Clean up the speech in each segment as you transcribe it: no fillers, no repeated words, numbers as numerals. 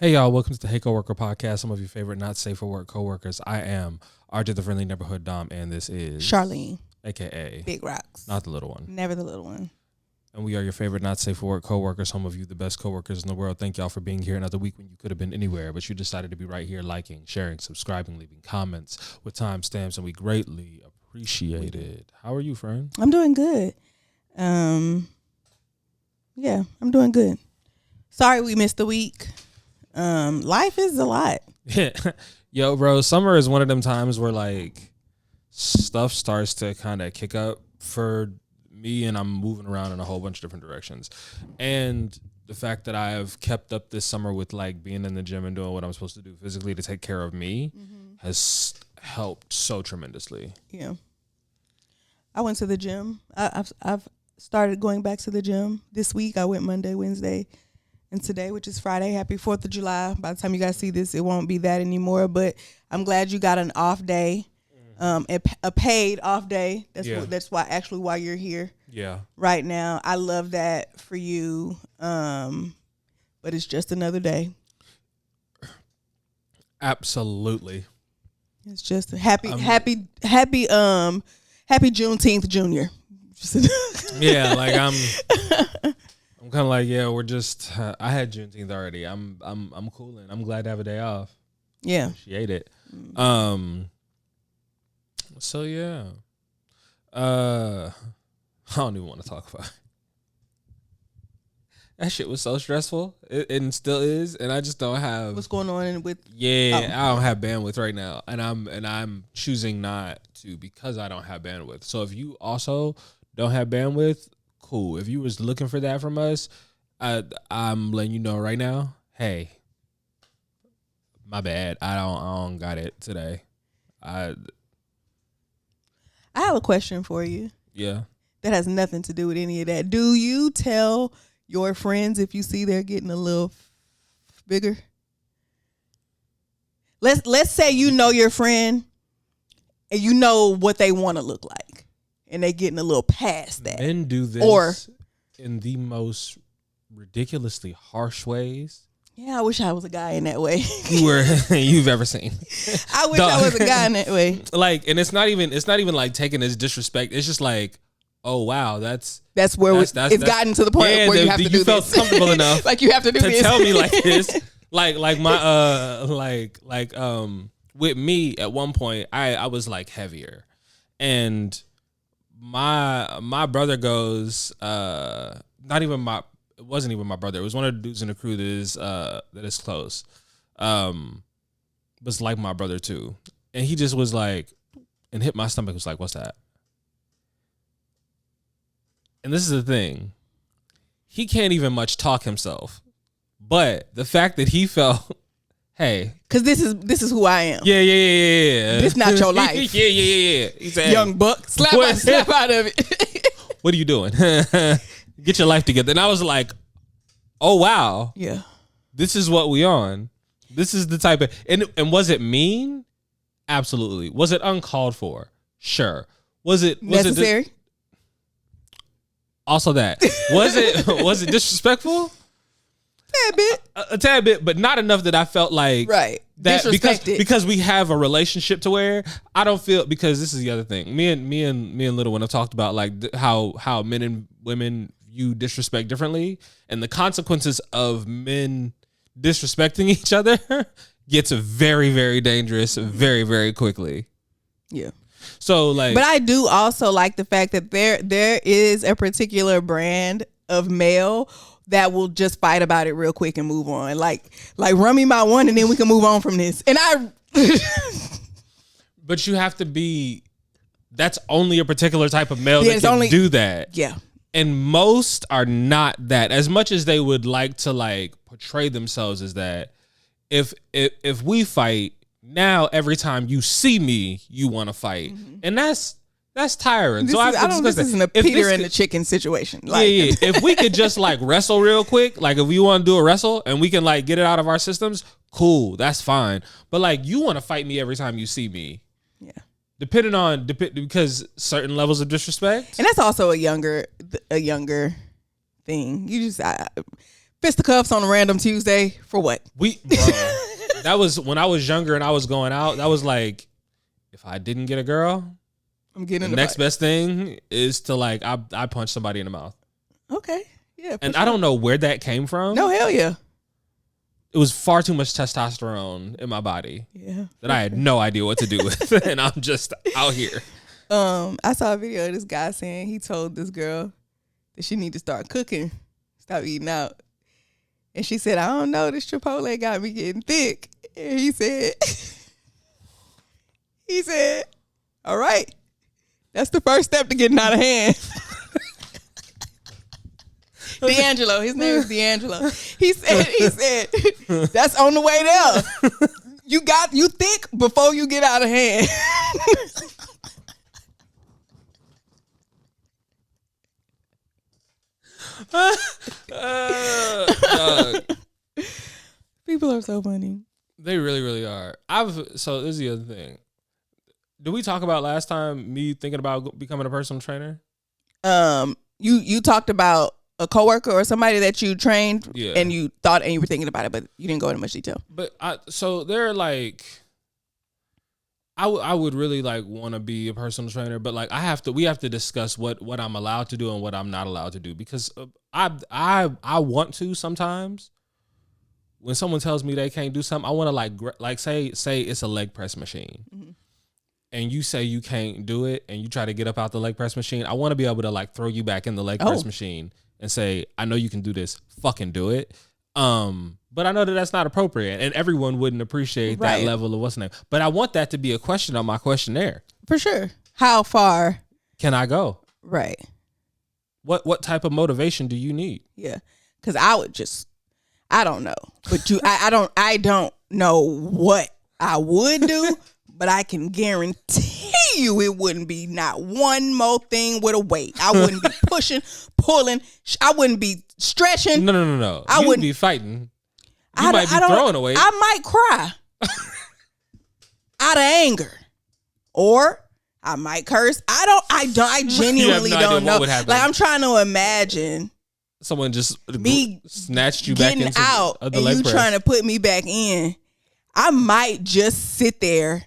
Hey y'all, welcome to the Hey Coworker Podcast. Some of your favorite not safe for work coworkers. I am RJ the Friendly Neighborhood Dom, and this is Charlene, aka Big Rox, not the little one. never the little one. And we are your favorite not safe for work coworkers. Some of you the best coworkers in the world. Thank y'all for being here another week when you could have been anywhere, but you decided to be right here, liking, sharing, subscribing, leaving comments with timestamps, and we greatly appreciate it. How are you, friend? I'm doing good. Yeah, I'm doing good. Sorry we missed the week. Life is a lot. Yeah. Yo, bro, summer is one of them times where like stuff starts to kind of kick up for me, and I'm moving around in a whole bunch of different directions. And the fact that I have kept up this summer with like being in the gym and doing what I'm supposed to do physically to take care of me has helped so tremendously. Yeah. I went to the gym. I've started going back to the gym this week. I went Monday, Wednesday, and today, which is Friday. Happy 4th of July. By the time you guys see this, it won't be that anymore. But I'm glad you got an off day, a paid off day. That's why you're here. Yeah. Right now, I love that for you. But it's just another day. Absolutely. It's just happy Juneteenth, Junior. Yeah, like I'm kind of like, yeah, we're just. I had Juneteenth already. I'm cooling. I'm glad to have a day off. Yeah, appreciate it. So yeah, I don't even want to talk about it. That shit was so stressful, and still is, and I just don't have. What's going on with? Yeah, I don't have bandwidth right now, and I'm choosing not to because I don't have bandwidth. So if you also don't have bandwidth, cool. If you was looking for that from us, I'm letting you know right now. Hey, my bad. I don't got it today. I have a question for you. Yeah. That has nothing to do with any of that. Do you tell your friends if you see they're getting a little bigger? Let's say you know your friend and you know what they want to look like, and they getting a little past that. Men do this in the most ridiculously harsh ways. Yeah, I wish I was a guy in that way. You've ever seen. I wish I was a guy in that way. Like, and it's not even like taking as disrespect. It's just like, oh wow, that's where it's gotten to the point where you have to do this. You felt comfortable enough, like you have to do this. To tell me like this, like my with me at one point, I was like heavier, and my brother goes, it wasn't even my brother. It was one of the dudes in the crew that is close, was like my brother too, and he just was like, and hit my stomach. Was like, what's that? And this is the thing. He can't even much talk himself. But the fact that he felt, hey. Because this is who I am. Yeah. This not your life. Yeah. He said, young buck. Slap out of it. What are you doing? Get your life together. And I was like, oh, wow. Yeah. This is what we on. This is the type of. And was it mean? Absolutely. Was it uncalled for? Sure. Was it necessary? Also that. Was it disrespectful? A tad bit, but not enough that I felt like right. That because we have a relationship to where I don't feel, because this is the other thing. Me and Little One have talked about like how men and women view disrespect differently, and the consequences of men disrespecting each other gets very, very dangerous very, very quickly. Yeah. So like, but I do also like the fact that there is a particular brand of male that will just fight about it real quick and move on. Like run me my one and then we can move on from this. And but you have to be. That's only a particular type of male that can do that. Yeah. And most are not that. As much as they would like to like portray themselves as that. If we fight. Now every time you see me, you want to fight, and that's tiring. This isn't a Peter and the chicken situation. Like, yeah. If we could just like wrestle real quick, like if we want to do a wrestle and we can like get it out of our systems, cool, that's fine. But like you want to fight me every time you see me, yeah. Because certain levels of disrespect, and that's also a younger thing. You just Fisticuffs on a random Tuesday for what? That was when I was younger and I was going out. That was like, if I didn't get a girl, I'm getting the next best thing is to like I punch somebody in the mouth. Okay, yeah. And I don't know where that came from. No, hell yeah. It was far too much testosterone in my body. Yeah, that I had no idea what to do with, and I'm just out here. I saw a video of this guy saying he told this girl that she need to start cooking, stop eating out. And she said, I don't know, this Chipotle got me getting thick. And he said, all right, that's the first step to getting out of hand. D'Angelo, his name is D'Angelo. He said, that's on the way there. You thick before you get out of hand. People are so funny. They really, really are. So this is the other thing. Did we talk about last time me thinking about becoming a personal trainer? You talked about a coworker or somebody that you trained, yeah, and you thought and you were thinking about it, but you didn't go into much detail. But so they're like, I would really like want to be a personal trainer, but like we have to discuss what I'm allowed to do and what I'm not allowed to do, because I want to sometimes. When someone tells me they can't do something, I want to like say it's a leg press machine, mm-hmm, and you say you can't do it, and you try to get up out the leg press machine. I want to be able to like throw you back in the leg press machine and say, I know you can do this. Fucking do it. But I know that that's not appropriate, and everyone wouldn't appreciate that level of what's name. But I want that to be a question on my questionnaire. For sure. How far can I go? Right. What type of motivation do you need? Yeah, because I don't know, but I don't know what I would do, but I can guarantee you it wouldn't be not one more thing with a weight. I wouldn't be pushing, pulling. I wouldn't be stretching. No. I wouldn't be fighting. You might be throwing away. I might cry out of anger, or I might curse. I genuinely don't know. Like, I'm trying to imagine someone just me snatched you back into out the and leg you press. Trying to put me back in. I might just sit there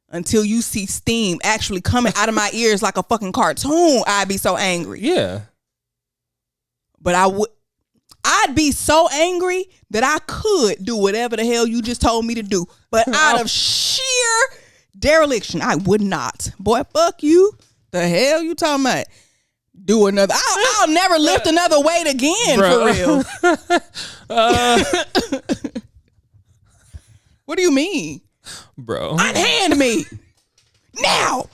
until you see steam actually coming out of my ears like a fucking cartoon. I'd be so angry. Yeah. But I'd be so angry that I could do whatever the hell you just told me to do. But out of sheer dereliction, I would not. Boy, fuck you. The hell you talking about? Do another. I'll never lift another weight again, Bro. For real. What do you mean? Bro. Unhand me. Now.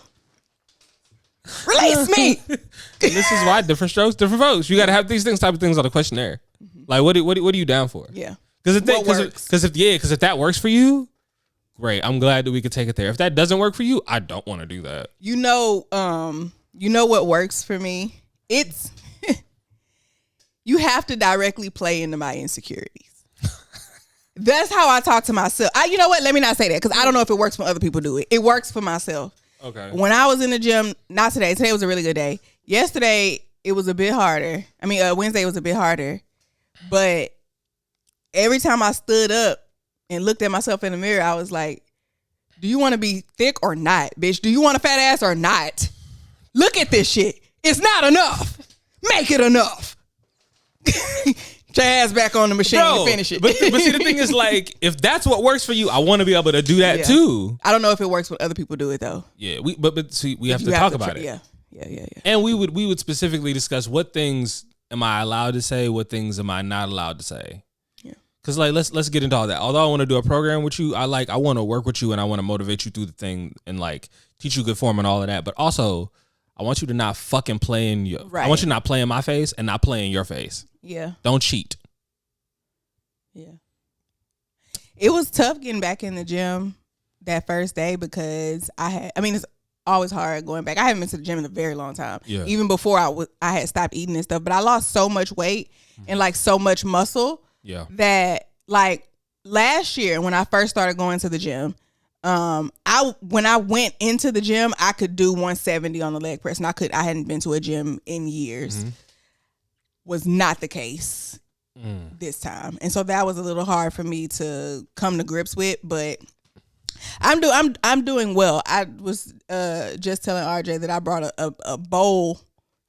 Release me. This is why different strokes, different folks. You got to have these type of things on the questionnaire. Mm-hmm. Like, what are you down for? Yeah. Because if that works for you, great. I'm glad that we could take it there. If that doesn't work for you, I don't want to do that. You know what works for me? It's you have to directly play into my insecurities. That's how I talk to myself. You know what? Let me not say that, because I don't know if it works when other people do it. It works for myself. Okay. When I was in the gym, not today. Today was a really good day. Yesterday, it was a bit harder. Wednesday was a bit harder. But every time I stood up and looked at myself in the mirror, I was like, do you want to be thick or not, bitch? Do you want a fat ass or not? Look at this shit. It's not enough. Make it enough. Get your ass back on the machine to finish it. But see, the thing is, like, if that's what works for you, I want to be able to do that too. I don't know if it works when other people do it though. Yeah, but see, we have to talk about it. Yeah. And we would specifically discuss what things am I allowed to say, what things am I not allowed to say. Yeah. Because like let's get into all that. Although I want to do a program with you, I want to work with you and I want to motivate you through the thing and like teach you good form and all of that. But also, I want you to not fucking play in your. Right. I want you to not play in my face and not play in your face. Yeah. Don't cheat. Yeah. It was tough getting back in the gym that first day because it's always hard going back. I haven't been to the gym in a very long time. Yeah. Even before I had stopped eating and stuff, but I lost so much weight and like so much muscle. Yeah. That like last year when I first started going to the gym, when I went into the gym, I could do 170 on the leg press, and I hadn't been to a gym in years. Mm-hmm. Was not the case this time, and so that was a little hard for me to come to grips with. But I'm doing well. I was just telling RJ that I brought a bowl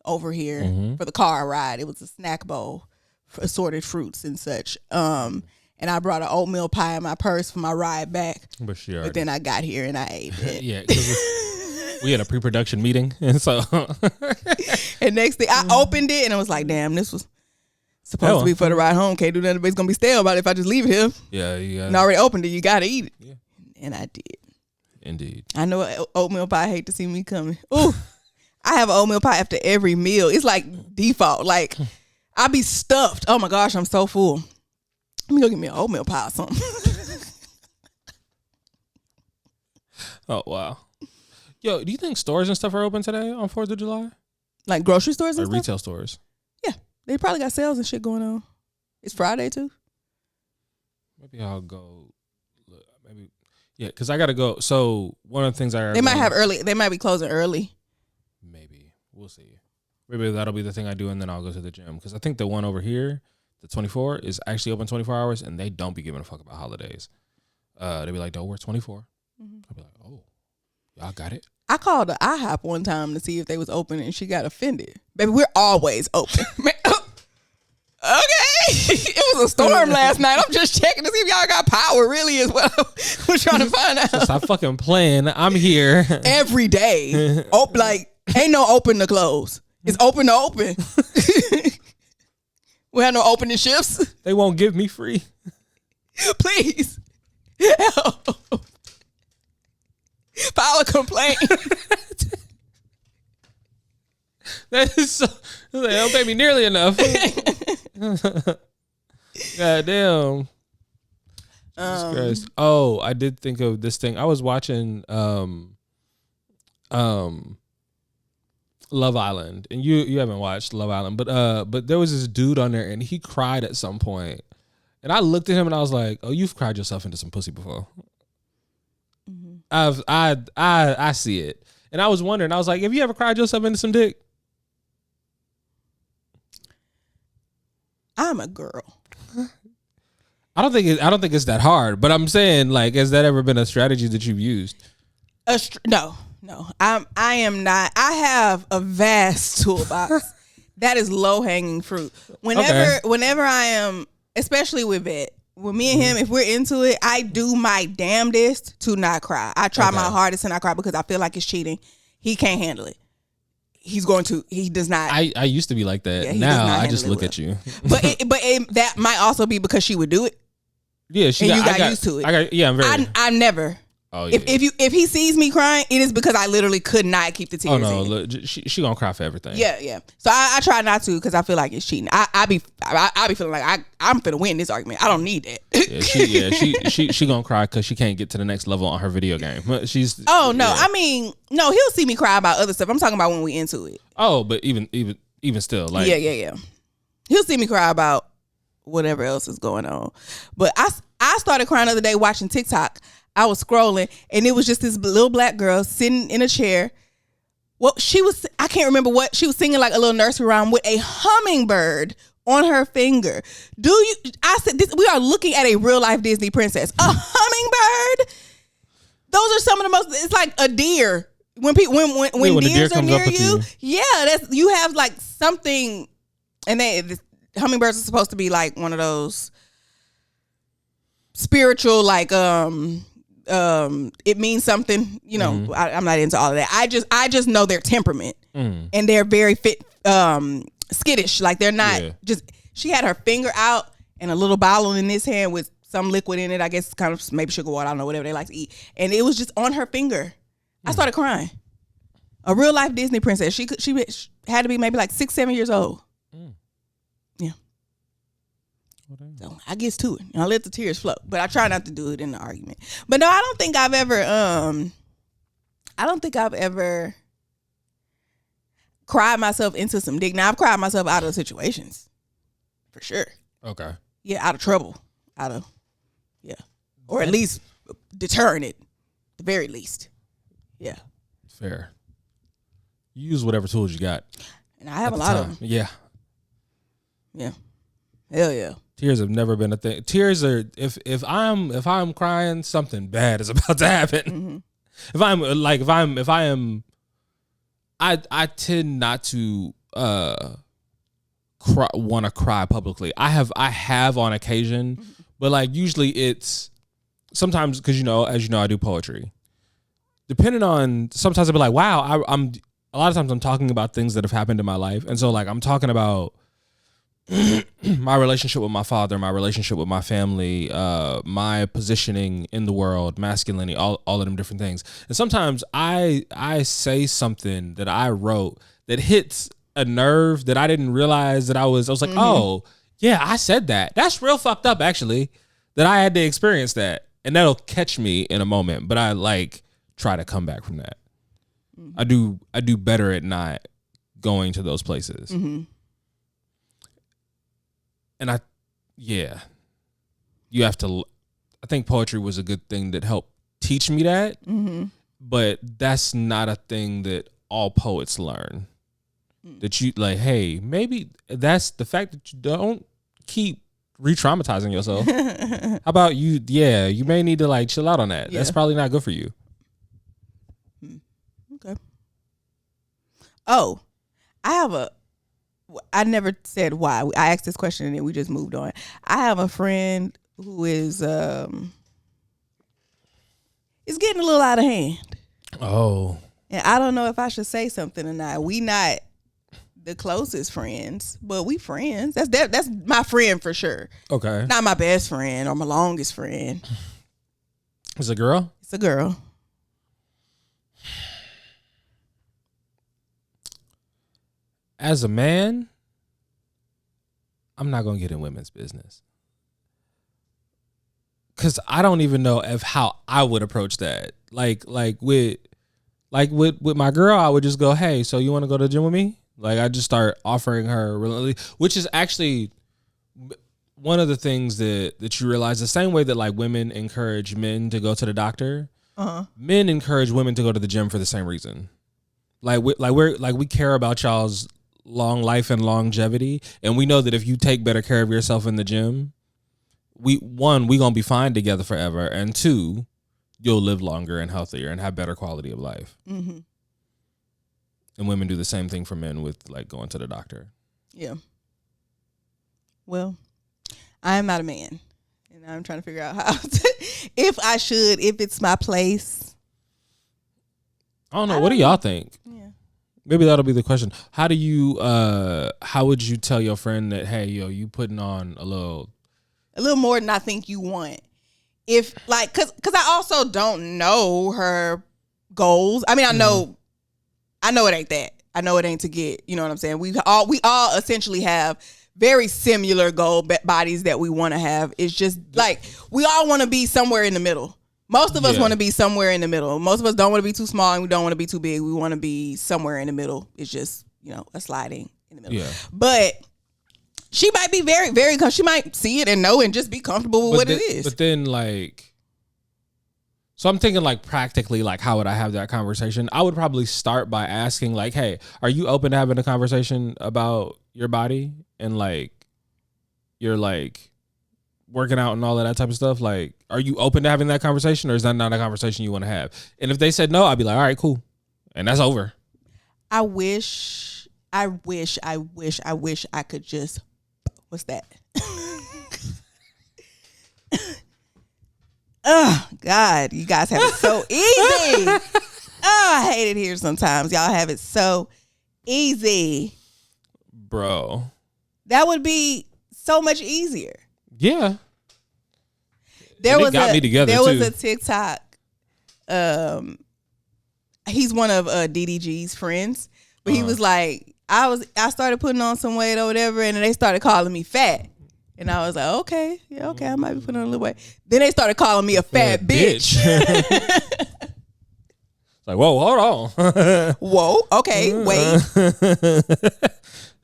over here for the car ride. It was a snack bowl for assorted fruits and such. And I brought an oatmeal pie in my purse for my ride back. But then I got here and I ate it. Yeah, because we had a pre-production meeting, and so and next thing I opened it and I was like, "Damn, this was supposed to be for the ride home. Can't do nothing, but it's gonna be stale about it if I just leave it here." Yeah, you got. And I already opened it. You gotta eat it. Yeah. And I did. Indeed. I know oatmeal pie hate to see me coming. Ooh, I have an oatmeal pie after every meal. It's like default. Like I be stuffed. Oh my gosh, I'm so full. Let me go get me an oatmeal pie or something. Oh wow. Yo, do you think stores and stuff are open today on 4th of July? Like grocery stores and stuff? Retail stores. Yeah. They probably got sales and shit going on. It's Friday too. Maybe I'll go. Maybe. Yeah, because I got to go. So one of the things They might have early. They might be closing early. Maybe. We'll see. Maybe that'll be the thing I do, and then I'll go to the gym. Because I think the one over here, the 24, is actually open 24 hours, and they don't be giving a fuck about holidays. They be like, don't work 24. I'll be like, oh, y'all got it. I called the IHOP one time to see if they was open, and she got offended. Baby, we're always open. Okay. It was a storm last night. I'm just checking to see if y'all got power really is what I was trying to find out. So stop fucking playing. I'm here. Every day. Like, ain't no open to close. It's open to open. We have no opening shifts. They won't give me free. Please. Help. File a complaint. That is so. They don't pay me nearly enough. God damn. Jesus Christ. Oh, I did think of this thing. I was watching Love Island, and you haven't watched Love Island, but there was this dude on there, and he cried at some point, and I looked at him and I was like, "Oh, you've cried yourself into some pussy before." I see it, and I was wondering. I was like, "Have you ever cried yourself into some dick?" I'm a girl. I don't think it's that hard, but I'm saying, like, has that ever been a strategy that you've used? No. I am not. I have a vast toolbox. That is low hanging fruit. Whenever I am, especially with it, with me and him, if we're into it, I do my damnedest to not cry. I try my hardest to not cry because I feel like it's cheating. He can't handle it. He does not. I used to be like that. Yeah, now I just look at you. But that might also be because she would do it. Yeah, you got used to it. I'm very. I never. Oh, yeah. If he sees me crying, it is because I literally could not keep the tears. Oh no, look, she gonna cry for everything. Yeah. So I try not to because I feel like it's cheating. I be feeling like I'm finna win this argument. I don't need that. She gonna cry because she can't get to the next level on her video game. She's. Oh no, yeah. I mean no, he'll see me cry about other stuff. I'm talking about when we into it. Oh, but even still, like yeah. He'll see me cry about whatever else is going on. But I started crying the other day watching TikTok. I was scrolling and it was just this little black girl sitting in a chair. Well, I can't remember what she was singing, like a little nursery rhyme with a hummingbird on her finger. I said we are looking at a real life Disney princess. A hummingbird? Those are some of the most, it's like a deer. When deers are near you, you have like something, and hummingbirds are supposed to be like one of those spiritual, like it means something, you know. Mm-hmm. I'm not into all of that. I just know their temperament, and they're very skittish. Like they're not just. She had her finger out and a little bottle in this hand with some liquid in it. I guess kind of maybe sugar water. I don't know, whatever they like to eat, and it was just on her finger. I started crying. A real life Disney princess. She had to be maybe like 6-7 years old. Yeah. So I get to it. I let the tears flow, but I try not to do it in the argument. But no, I don't think I've ever cried myself into some dick. Now I've cried myself out of situations, for sure. Okay. Yeah, out of trouble, or at least deterring it, the very least. Yeah. Fair. You use whatever tools you got. And I have a lot of them. Yeah. Yeah. Hell yeah. Tears have never been a thing. Tears are if I'm crying, something bad is about to happen. If I am, I tend not to want to cry publicly. I have on occasion, but like usually it's sometimes because as you know I do poetry. Depending on sometimes I'll be like, wow, I'm a lot of times I'm talking about things that have happened in my life, and so like I'm talking about my relationship with my father, my relationship with my family, my positioning in the world, masculinity, all of them different things. And sometimes I say something that I wrote that hits a nerve that I didn't realize that I was like, oh yeah, I said that. That's real fucked up actually, that I had to experience that. And that'll catch me in a moment. But I like try to come back from that. I do better at not going to those places. And you have to, I think poetry was a good thing that helped teach me that, but that's not a thing that all poets learn. That you like, hey, maybe that's the fact that you don't keep re-traumatizing yourself. How about you? Yeah, you may need to like chill out on that. Yeah. That's probably not good for you. Okay. Oh, I never said why. I asked this question and then we just moved on. I have a friend who is getting a little out of hand. Oh. And I don't know if I should say something or not. We not the closest friends, but we friends. That's my friend for sure. Okay. Not my best friend or my longest friend. It's a girl? It's a girl. As a man, I'm not going to get in women's business. Because I don't even know how I would approach that. Like with my girl, I would just go, hey, so you want to go to the gym with me? Like I just start offering her, which is actually one of the things that you realize the same way that like women encourage men to go to the doctor, men encourage women to go to the gym for the same reason. We care about y'all's long life and longevity, and we know that if you take better care of yourself in the gym, we gonna be fine together forever, and two, you'll live longer and healthier and have better quality of life. And women do the same thing for men with like going to the doctor. Yeah. Well, I'm not a man, and I'm trying to figure out how if it's my place. I don't know. What do y'all think? Yeah. Maybe that'll be the question. How would you tell your friend that, hey, yo, you putting on a little more than I think you want? If like, cause I also don't know her goals. I mean, I know it ain't that. I know it ain't to get, you know what I'm saying? We all essentially have very similar goal bodies that we want to have. It's just like, we all want to be somewhere in the middle. Most of us want to be somewhere in the middle. Most of us don't want to be too small and we don't want to be too big. We want to be somewhere in the middle. It's just, a sliding in the middle. Yeah. But she might be very, very, she might see it and know and just be comfortable with what it is. But then so I'm thinking like practically, like how would I have that conversation? I would probably start by asking like, hey, are you open to having a conversation about your body and like you're like working out and all of that type of stuff? Like, are you open to having that conversation, or is that not a conversation you want to have? And if they said no, I'd be like, all right, cool. And that's over. I wish I could just, what's that? Oh, God, you guys have it so easy. Oh, I hate it here sometimes. Y'all have it so easy. Bro. That would be so much easier. Yeah. There was a TikTok. He's one of DDG's friends, but he was like, I started putting on some weight or whatever, and they started calling me fat. And I was like, okay, I might be putting on a little weight. Then they started calling me a fat bitch. It's like, whoa, hold on. Whoa, okay, wait.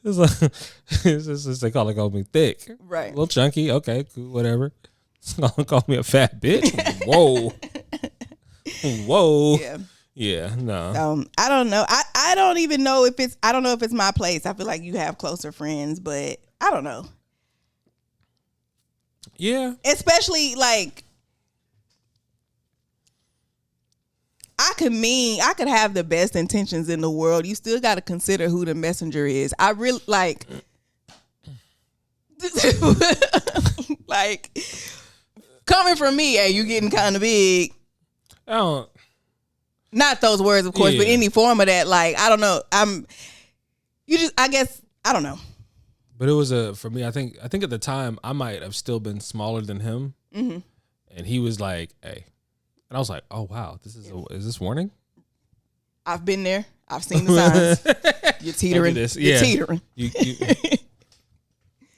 It's just they call me thick. Right. A little chunky. Okay, cool, whatever. Call me a fat bitch. Whoa. Whoa. Yeah, no. I don't know. I don't even know if it's my place. I feel like you have closer friends, but I don't know. Yeah. Especially like I could have the best intentions in the world. You still got to consider who the messenger is. I really like like coming from me, hey, you getting kind of big. I don't. Not those words, of course, but any form of that. Like, I don't know. I guess, I don't know. But it was for me, I think at the time I might have still been smaller than him. Mm-hmm. And he was like, hey. And I was like, oh, wow, is this warning? I've been there. I've seen the signs. You're teetering. You're teetering.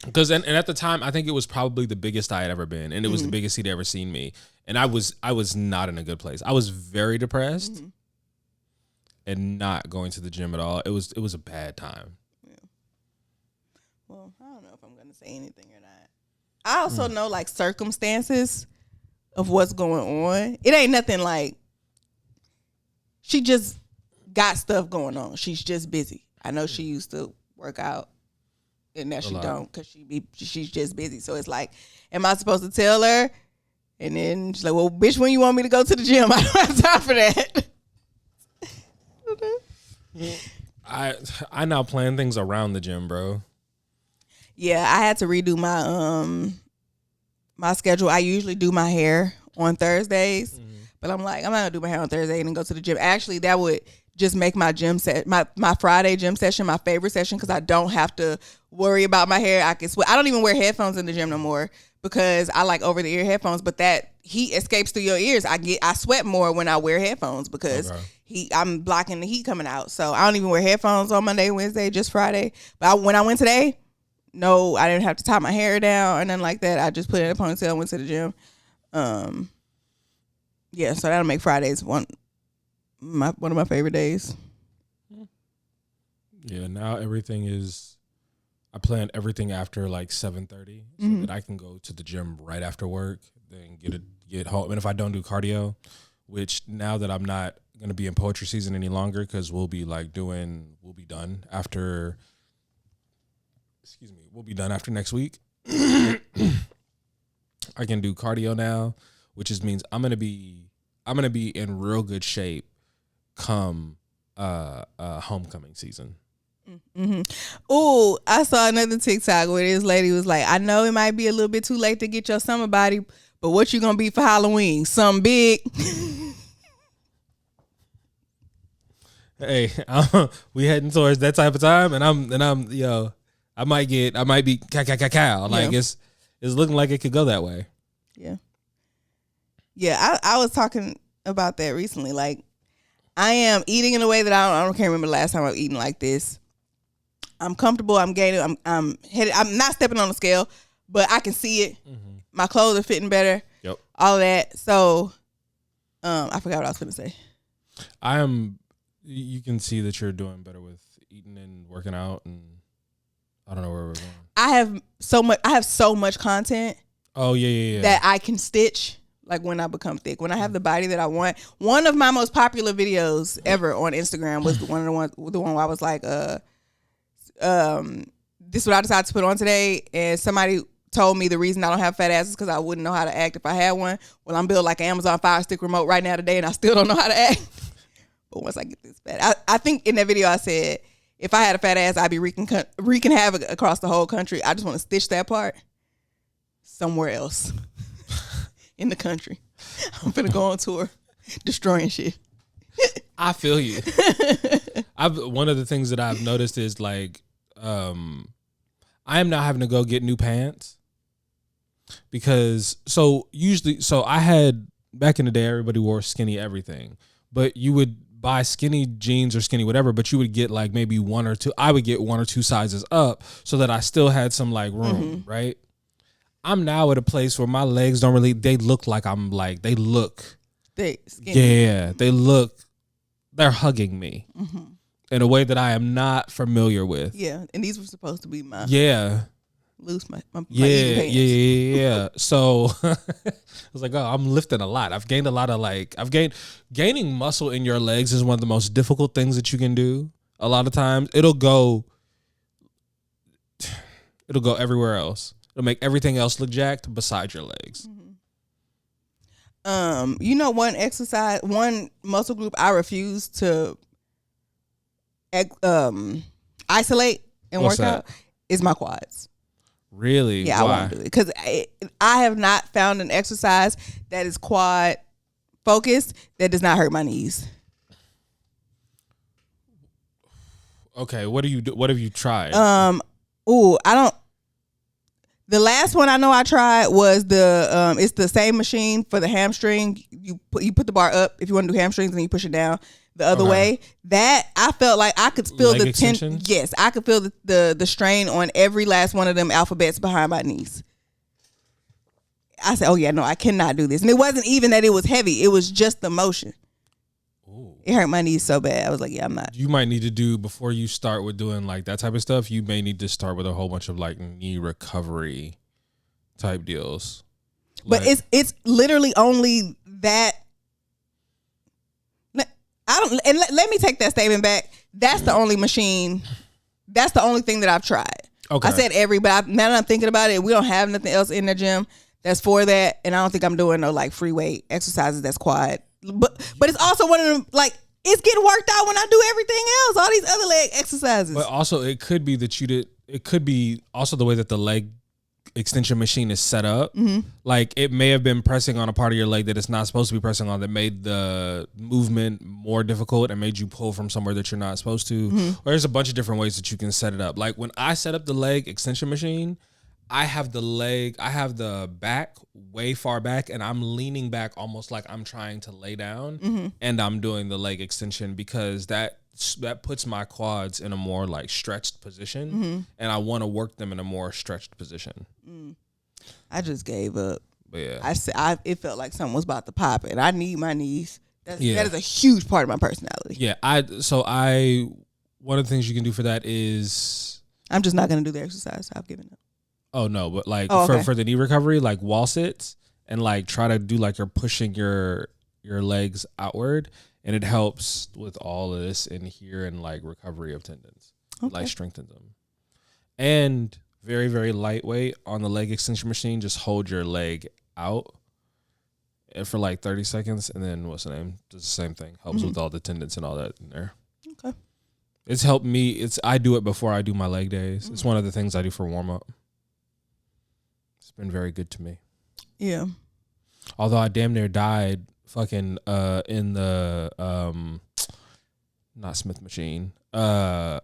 Because and at the time, I think it was probably the biggest I had ever been. And it was the biggest he'd ever seen me. And I was not in a good place. I was very depressed and not going to the gym at all. It was a bad time. Yeah. Well, I don't know if I'm going to say anything or not. I also know like circumstances of what's going on. It ain't nothing like she just got stuff going on. She's just busy. I know she used to work out and now she don't because she's just busy. So it's like, am I supposed to tell her? And then she's like, well, bitch, when you want me to go to the gym? I don't have time for that. I now plan things around the gym, bro. Yeah, I had to redo my my schedule. I usually do my hair on Thursdays, but I'm like, I'm not gonna do my hair on Thursday and then go to the gym. Actually, that would just make my gym my Friday gym session my favorite session because I don't have to worry about my hair. I can sweat. I don't even wear headphones in the gym no more because I like over the ear headphones. But that heat escapes through your ears. I sweat more when I wear headphones because I'm blocking the heat coming out. So I don't even wear headphones on Monday, Wednesday, just Friday. But when I went today, no, I didn't have to tie my hair down or nothing like that. I just put it in a ponytail and went to the gym. Yeah, so that'll make Fridays one of my favorite days. Yeah, now everything is. I plan everything after like 7:30 so that I can go to the gym right after work, then get home. And if I don't do cardio, which now that I'm not going to be in poetry season any longer because we'll be done after. Excuse me, we'll be done after next week. I can do cardio now, which means I'm gonna be in real good shape come homecoming season. Mm-hmm. Oh, I saw another TikTok where this lady was like, I know it might be a little bit too late to get your summer body, but what you gonna be for Halloween? Something big. Hey, we heading towards that type of time, and I'm I might be cow. Like it's looking like it could go that way. Yeah. I was talking about that recently. Like I am eating in a way that I can't remember the last time I've eaten like this. I'm comfortable. I'm gaining. I'm headed. I'm not stepping on the scale, but I can see it. Mm-hmm. My clothes are fitting better. Yep. All of that. So, I forgot what I was going to say. You can see that you're doing better with eating and working out, and I don't know where we're going. I have so much content. Oh yeah. That I can stitch. Like when I become thick, when I have the body that I want. One of my most popular videos ever on Instagram was the one where I was like, this is what I decided to put on today. And somebody told me the reason I don't have fat ass is because I wouldn't know how to act if I had one. Well, I'm built like an Amazon Fire Stick remote right now today, and I still don't know how to act. But once I get this fat, I think in that video I said, if I had a fat ass, I'd be wreaking havoc across the whole country. I just want to stitch that part somewhere else. In the country. I'm finna go on tour destroying shit. I feel you. One of the things that I've noticed is like I am now having to go get new pants because I had back in the day everybody wore skinny everything, but you would buy skinny jeans or skinny whatever, but you would get like maybe one or two. I would get one or two sizes up so that I still had some like room, right? I'm now at a place where my legs don't really, they look like they look. Thick, skinny. Yeah, they're hugging me in a way that I am not familiar with. Yeah, and these were supposed to be my loose my pants. Yeah. So I was like, oh, I'm lifting a lot. I've gained a lot of gaining muscle in your legs is one of the most difficult things that you can do. A lot of times it'll go everywhere else. It'll make everything else look jacked besides your legs. You know, one muscle group I refuse to isolate and What's work out is my quads. Really? Yeah, Why? I won't do it because I have not found an exercise that is quad focused that does not hurt my knees. Okay, what have you tried? I don't. The last one I know I tried was it's the same machine for the hamstring. You put the bar up if you want to do hamstrings, and then you push it down the other way. That I felt like I could feel the tension. Yes, I could feel the strain on every last one of them alphabets behind my knees. I said, "Oh yeah, no, I cannot do this." And it wasn't even that it was heavy; it was just the motion. Ooh. It hurt my knees so bad. I was like, "Yeah, I'm not." You might need to do before you start with doing like that type of stuff. You may need to start with a whole bunch of like knee recovery type deals. But like, it's literally only that. Let me take that statement back. That's the only machine. That's the only thing that I've tried. Okay. I said but now that I'm thinking about it, we don't have nothing else in the gym that's for that, and I don't think I'm doing no like free weight exercises that's quad. But it's also one of them, like, it's getting worked out when I do everything else, all these other leg exercises. But also it could be that it could be also the way that the leg extension machine is set up. Mm-hmm. Like it may have been pressing on a part of your leg that it's not supposed to be pressing on, that made the movement more difficult and made you pull from somewhere that you're not supposed to. Mm-hmm. Or there's a bunch of different ways that you can set it up. Like when I set up the leg extension machine, I have the back way far back, and I'm leaning back almost like I'm trying to lay down, mm-hmm. and I'm doing the leg extension because that puts my quads in a more like stretched position, mm-hmm. and I want to work them in a more stretched position. I just gave up. But yeah, it felt like something was about to pop, and I need my knees. That is a huge part of my personality. Yeah, one of the things you can do for that is I'm just not going to do the exercise. I've given up. Oh no, but like okay. for the knee recovery, like wall sits and like try to do like you're pushing your legs outward, and it helps with all of this in here and like recovery of tendons, like strengthens them. And very, very lightweight on the leg extension machine. Just hold your leg out for like 30 seconds, and then what's the name? Does the same thing. Helps with all the tendons and all that in there. Okay. It's helped me. I do it before I do my leg days. It's one of the things I do for warm up. It's been very good to me. Yeah. Although I damn near died fucking in the not Smith machine. Not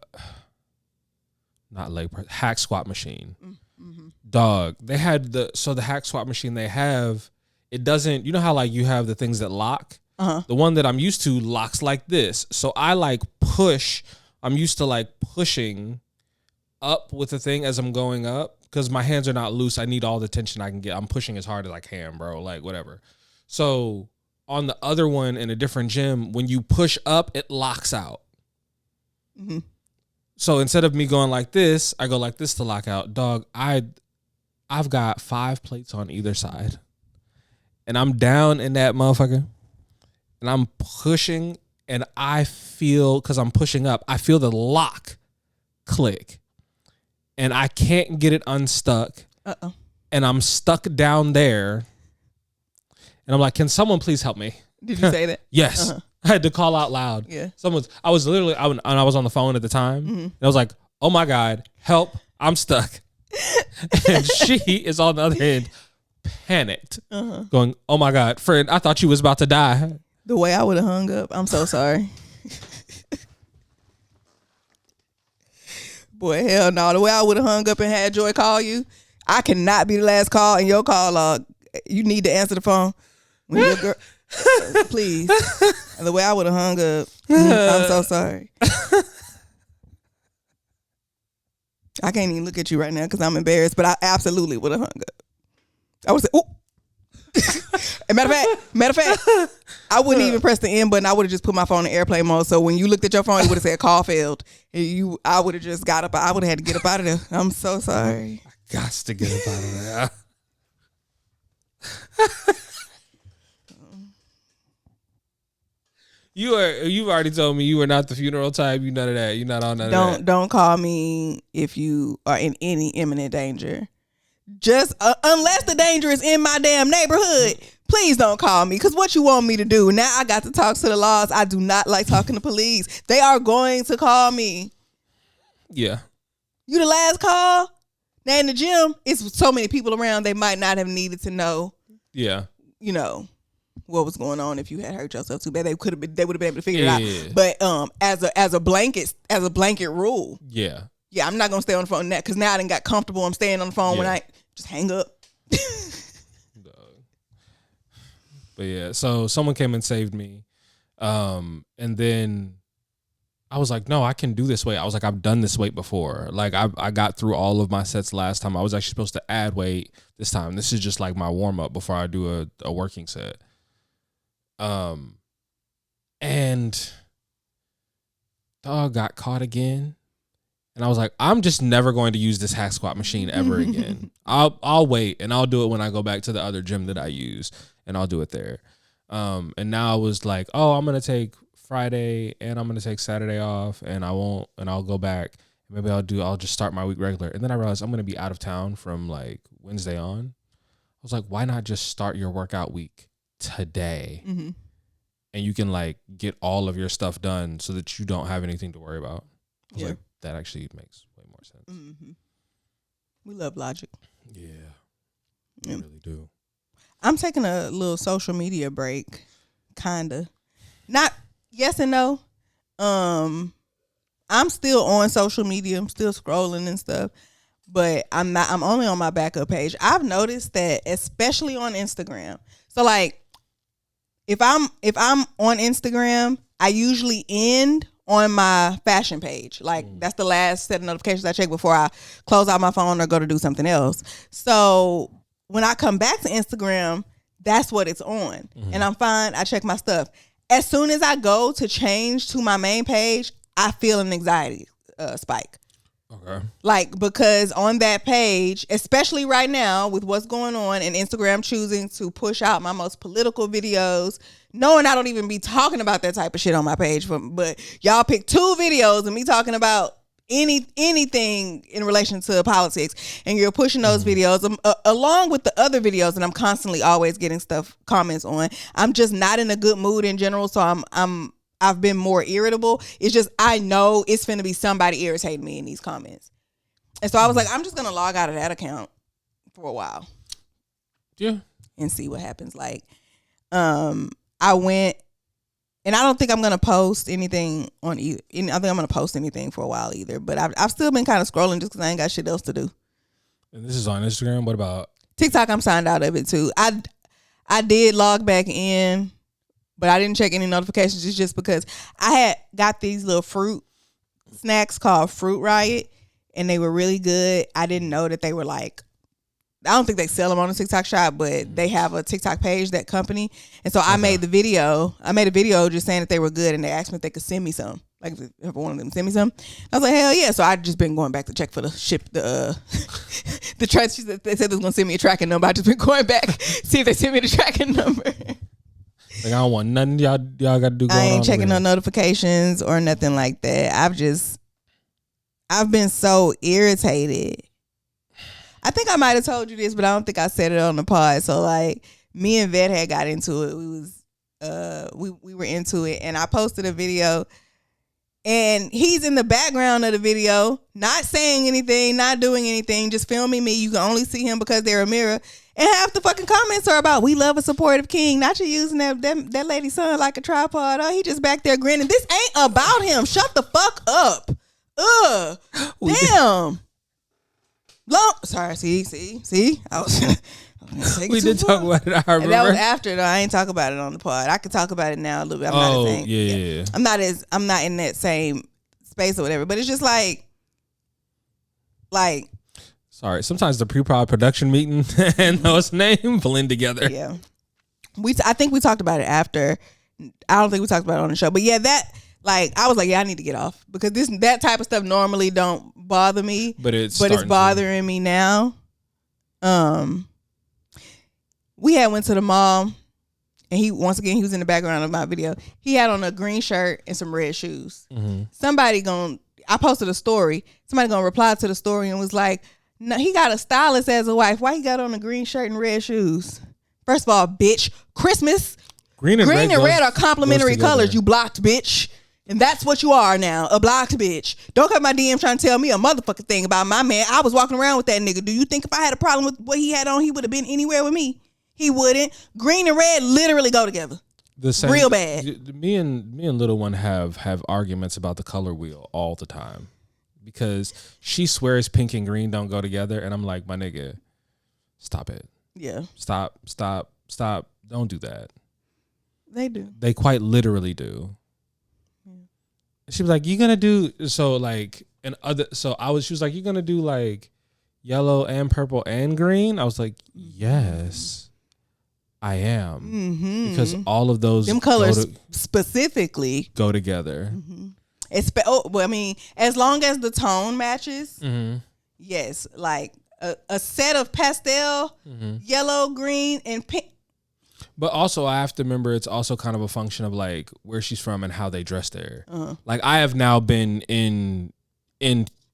leg press, hack squat machine. Mm-hmm. Dog. They had the hack squat machine they have, it doesn't, you know how like you have the things that lock? Uh-huh. The one that I'm used to locks like this. So I like push. I'm used to like pushing up with the thing as I'm going up. Because my hands are not loose. I need all the tension I can get. I'm pushing as hard as I can, bro. Like, whatever. So, on the other one in a different gym, when you push up, it locks out. Mm-hmm. So, instead of me going like this, I go like this to lock out. Dog, I've got 5 plates on either side. And I'm down in that motherfucker. And I'm pushing. And I feel, because I'm pushing up, I feel the lock click. And I can't get it unstuck. Uh-oh. And I'm stuck down there. And I'm like, can someone please help me? Did you say that? Yes. Uh-huh. I had to call out loud. Yeah. I was on the phone at the time. Mm-hmm. And I was like, oh my God, help. I'm stuck. And she is on the other end, panicked, going, oh my God, friend, I thought you was about to die. The way I would have hung up, I'm so sorry. Boy, hell no. The way I would have hung up and had Joy call you, I cannot be the last call in your call log. You need to answer the phone. When your girl, please. And the way I would have hung up, I'm so sorry. I can't even look at you right now because I'm embarrassed, but I absolutely would have hung up. I would say, ooh. Matter of fact, I wouldn't even press the end button. I would have just put my phone in airplane mode. So when you looked at your phone, it would have said call failed. And I would have just got up. I would have had to get up out of there. I'm so sorry. I got to get up out of there. You've already told me you are not the funeral type. You none of that. You're not on none of that. Don't call me if you are in any imminent danger. just unless the danger is in my damn neighborhood, please don't call me. Because what you want me to do? Now I got to talk to the laws. I do not like talking to police. They are going to call me. Yeah. You the last call? Now in the gym, it's so many people around, they might not have needed to know. Yeah. You know, what was going on if you had hurt yourself too bad. They would have been able to figure it out. But as a blanket rule. Yeah. Yeah, I'm not gonna stay on the phone now because now I done got comfortable. I'm staying on the phone when I just hang up. But yeah, so someone came and saved me. And then I was like, no, I can do this weight. I was like, I've done this weight before. Like I got through all of my sets last time. I was actually supposed to add weight this time. This is just like my warm up before I do a working set. And dog got caught again. And I was like, I'm just never going to use this hack squat machine ever again. I'll wait and I'll do it when I go back to the other gym that I use, and I'll do it there. And now I was like, oh, I'm gonna take Friday and I'm gonna take Saturday off, and I'll go back. Maybe I'll just start my week regular. And then I realized I'm gonna be out of town from like Wednesday on. I was like, why not just start your workout week today? Mm-hmm. And you can like get all of your stuff done so that you don't have anything to worry about. I was like, that actually makes way more sense. Mm-hmm. We love logic. Yeah, we really do. I'm taking a little social media break, kinda. Not yes and no. I'm still on social media. I'm still scrolling and stuff, but I'm only on my backup page. I've noticed that, especially on Instagram. So like, if I'm on Instagram, I usually end on my fashion page. Like that's the last set of notifications I check before I close out my phone or go to do something else. So when I come back to Instagram, that's what it's on. Mm-hmm. And I'm fine. I check my stuff. As soon as I go to change to my main page, I feel an anxiety spike. Okay. Like, because on that page, especially right now with what's going on and Instagram choosing to push out my most political videos, knowing I don't even be talking about that type of shit on my page, but y'all pick 2 videos of me talking about anything in relation to politics, and you're pushing those videos along with the other videos that I'm constantly always getting comments on. I'm just not in a good mood in general, so I've been more irritable. It's just, I know it's finna be somebody irritating me in these comments. And so I was like, I'm just gonna log out of that account for a while. Yeah. And see what happens. Like, I went, and I don't think I'm gonna post anything on either. I think I'm gonna post anything for a while either. But I've still been kind of scrolling just because I ain't got shit else to do. And this is on Instagram. What about TikTok? I'm signed out of it too. I did log back in, but I didn't check any notifications. It's just because I had got these little fruit snacks called Fruit Riot, and they were really good. I didn't know that they were like, I don't think they sell them on the TikTok shop, but they have a TikTok page, that company. And so I made a video just saying that they were good, and they asked me if they could send me some. Like, if one of them send me some. I was like, hell yeah. So I just been going back to check for the the track. They said they was going to send me a tracking number. I just been going back, see if they send me the tracking number. Like, I don't want nothing y'all got to do going on. I ain't checking no notifications or nothing like that. I've been so irritated. I think I might have told you this, but I don't think I said it on the pod. So like, me and Vet had got into it. We were into it, and I posted a video, and he's in the background of the video, not saying anything, not doing anything, just filming me. You can only see him because they're a mirror. And half the fucking comments are about, we love a supportive king. Not you using that lady's son like a tripod. Oh, he just back there grinning. This ain't about him. Shut the fuck up. Ugh. Damn. Sorry, see? I was we did talk about it, I remember. And that was after, though. I ain't talk about it on the pod. I could talk about it now a little bit. Yeah. I'm not in that same space or whatever. But it's just like sorry, sometimes the pre-prod production meeting and those names blend together. Yeah. I think we talked about it after. I don't think we talked about it on the show. But yeah, that, like, I was like, yeah, I need to get off. Because that type of stuff normally don't bother me. But it's bothering me now. We had went to the mall, and he was in the background of my video. He had on a green shirt and some red shoes. Mm-hmm. I posted a story. Somebody gonna reply to the story and was like, No, he got a stylist as a wife. Why he got on a green shirt and red shoes? First of all, bitch, Christmas, green and red are complementary colors. You blocked, bitch. And that's what you are now, a blocked bitch. Don't come my DM trying to tell me a motherfucking thing about my man. I was walking around with that nigga. Do you think if I had a problem with what he had on, he would have been anywhere with me? He wouldn't. Green and red literally go together. The same, real bad. Me and Little One have arguments about the color wheel all the time because she swears pink and green don't go together, and I'm like, my nigga, stop it. Yeah. Stop. Don't do that. They do. They quite literally do. She was like, "You gonna do so like and other?" So she was like, "You gonna do like yellow and purple and green?" I was like, "Yes, I am," because all of those them colors specifically go together. I mean, as long as the tone matches, yes, like a set of pastel, yellow, green, and pink. But also, I have to remember it's also kind of a function of like where she's from and how they dress there. Like I have now been in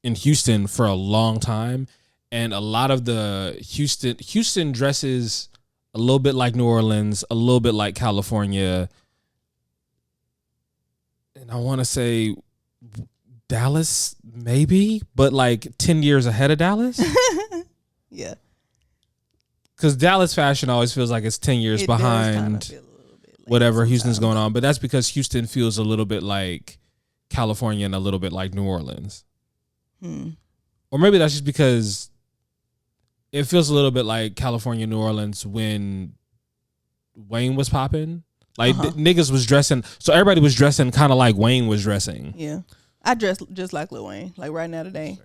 Houston for a long time, and a lot of the Houston dresses a little bit like New Orleans, a little bit like California, and I want to say Dallas maybe, but like 10 years ahead of Dallas. Yeah. Because Dallas fashion always feels like it's 10 years behind whatever Houston's going on. But that's because Houston feels a little bit like California and a little bit like New Orleans. Or maybe that's just because it feels a little bit like California, New Orleans when Wayne was popping. Like niggas was dressing. So everybody was dressing kind of like Wayne was dressing. Yeah. I dress just like Lil Wayne. Like right now today,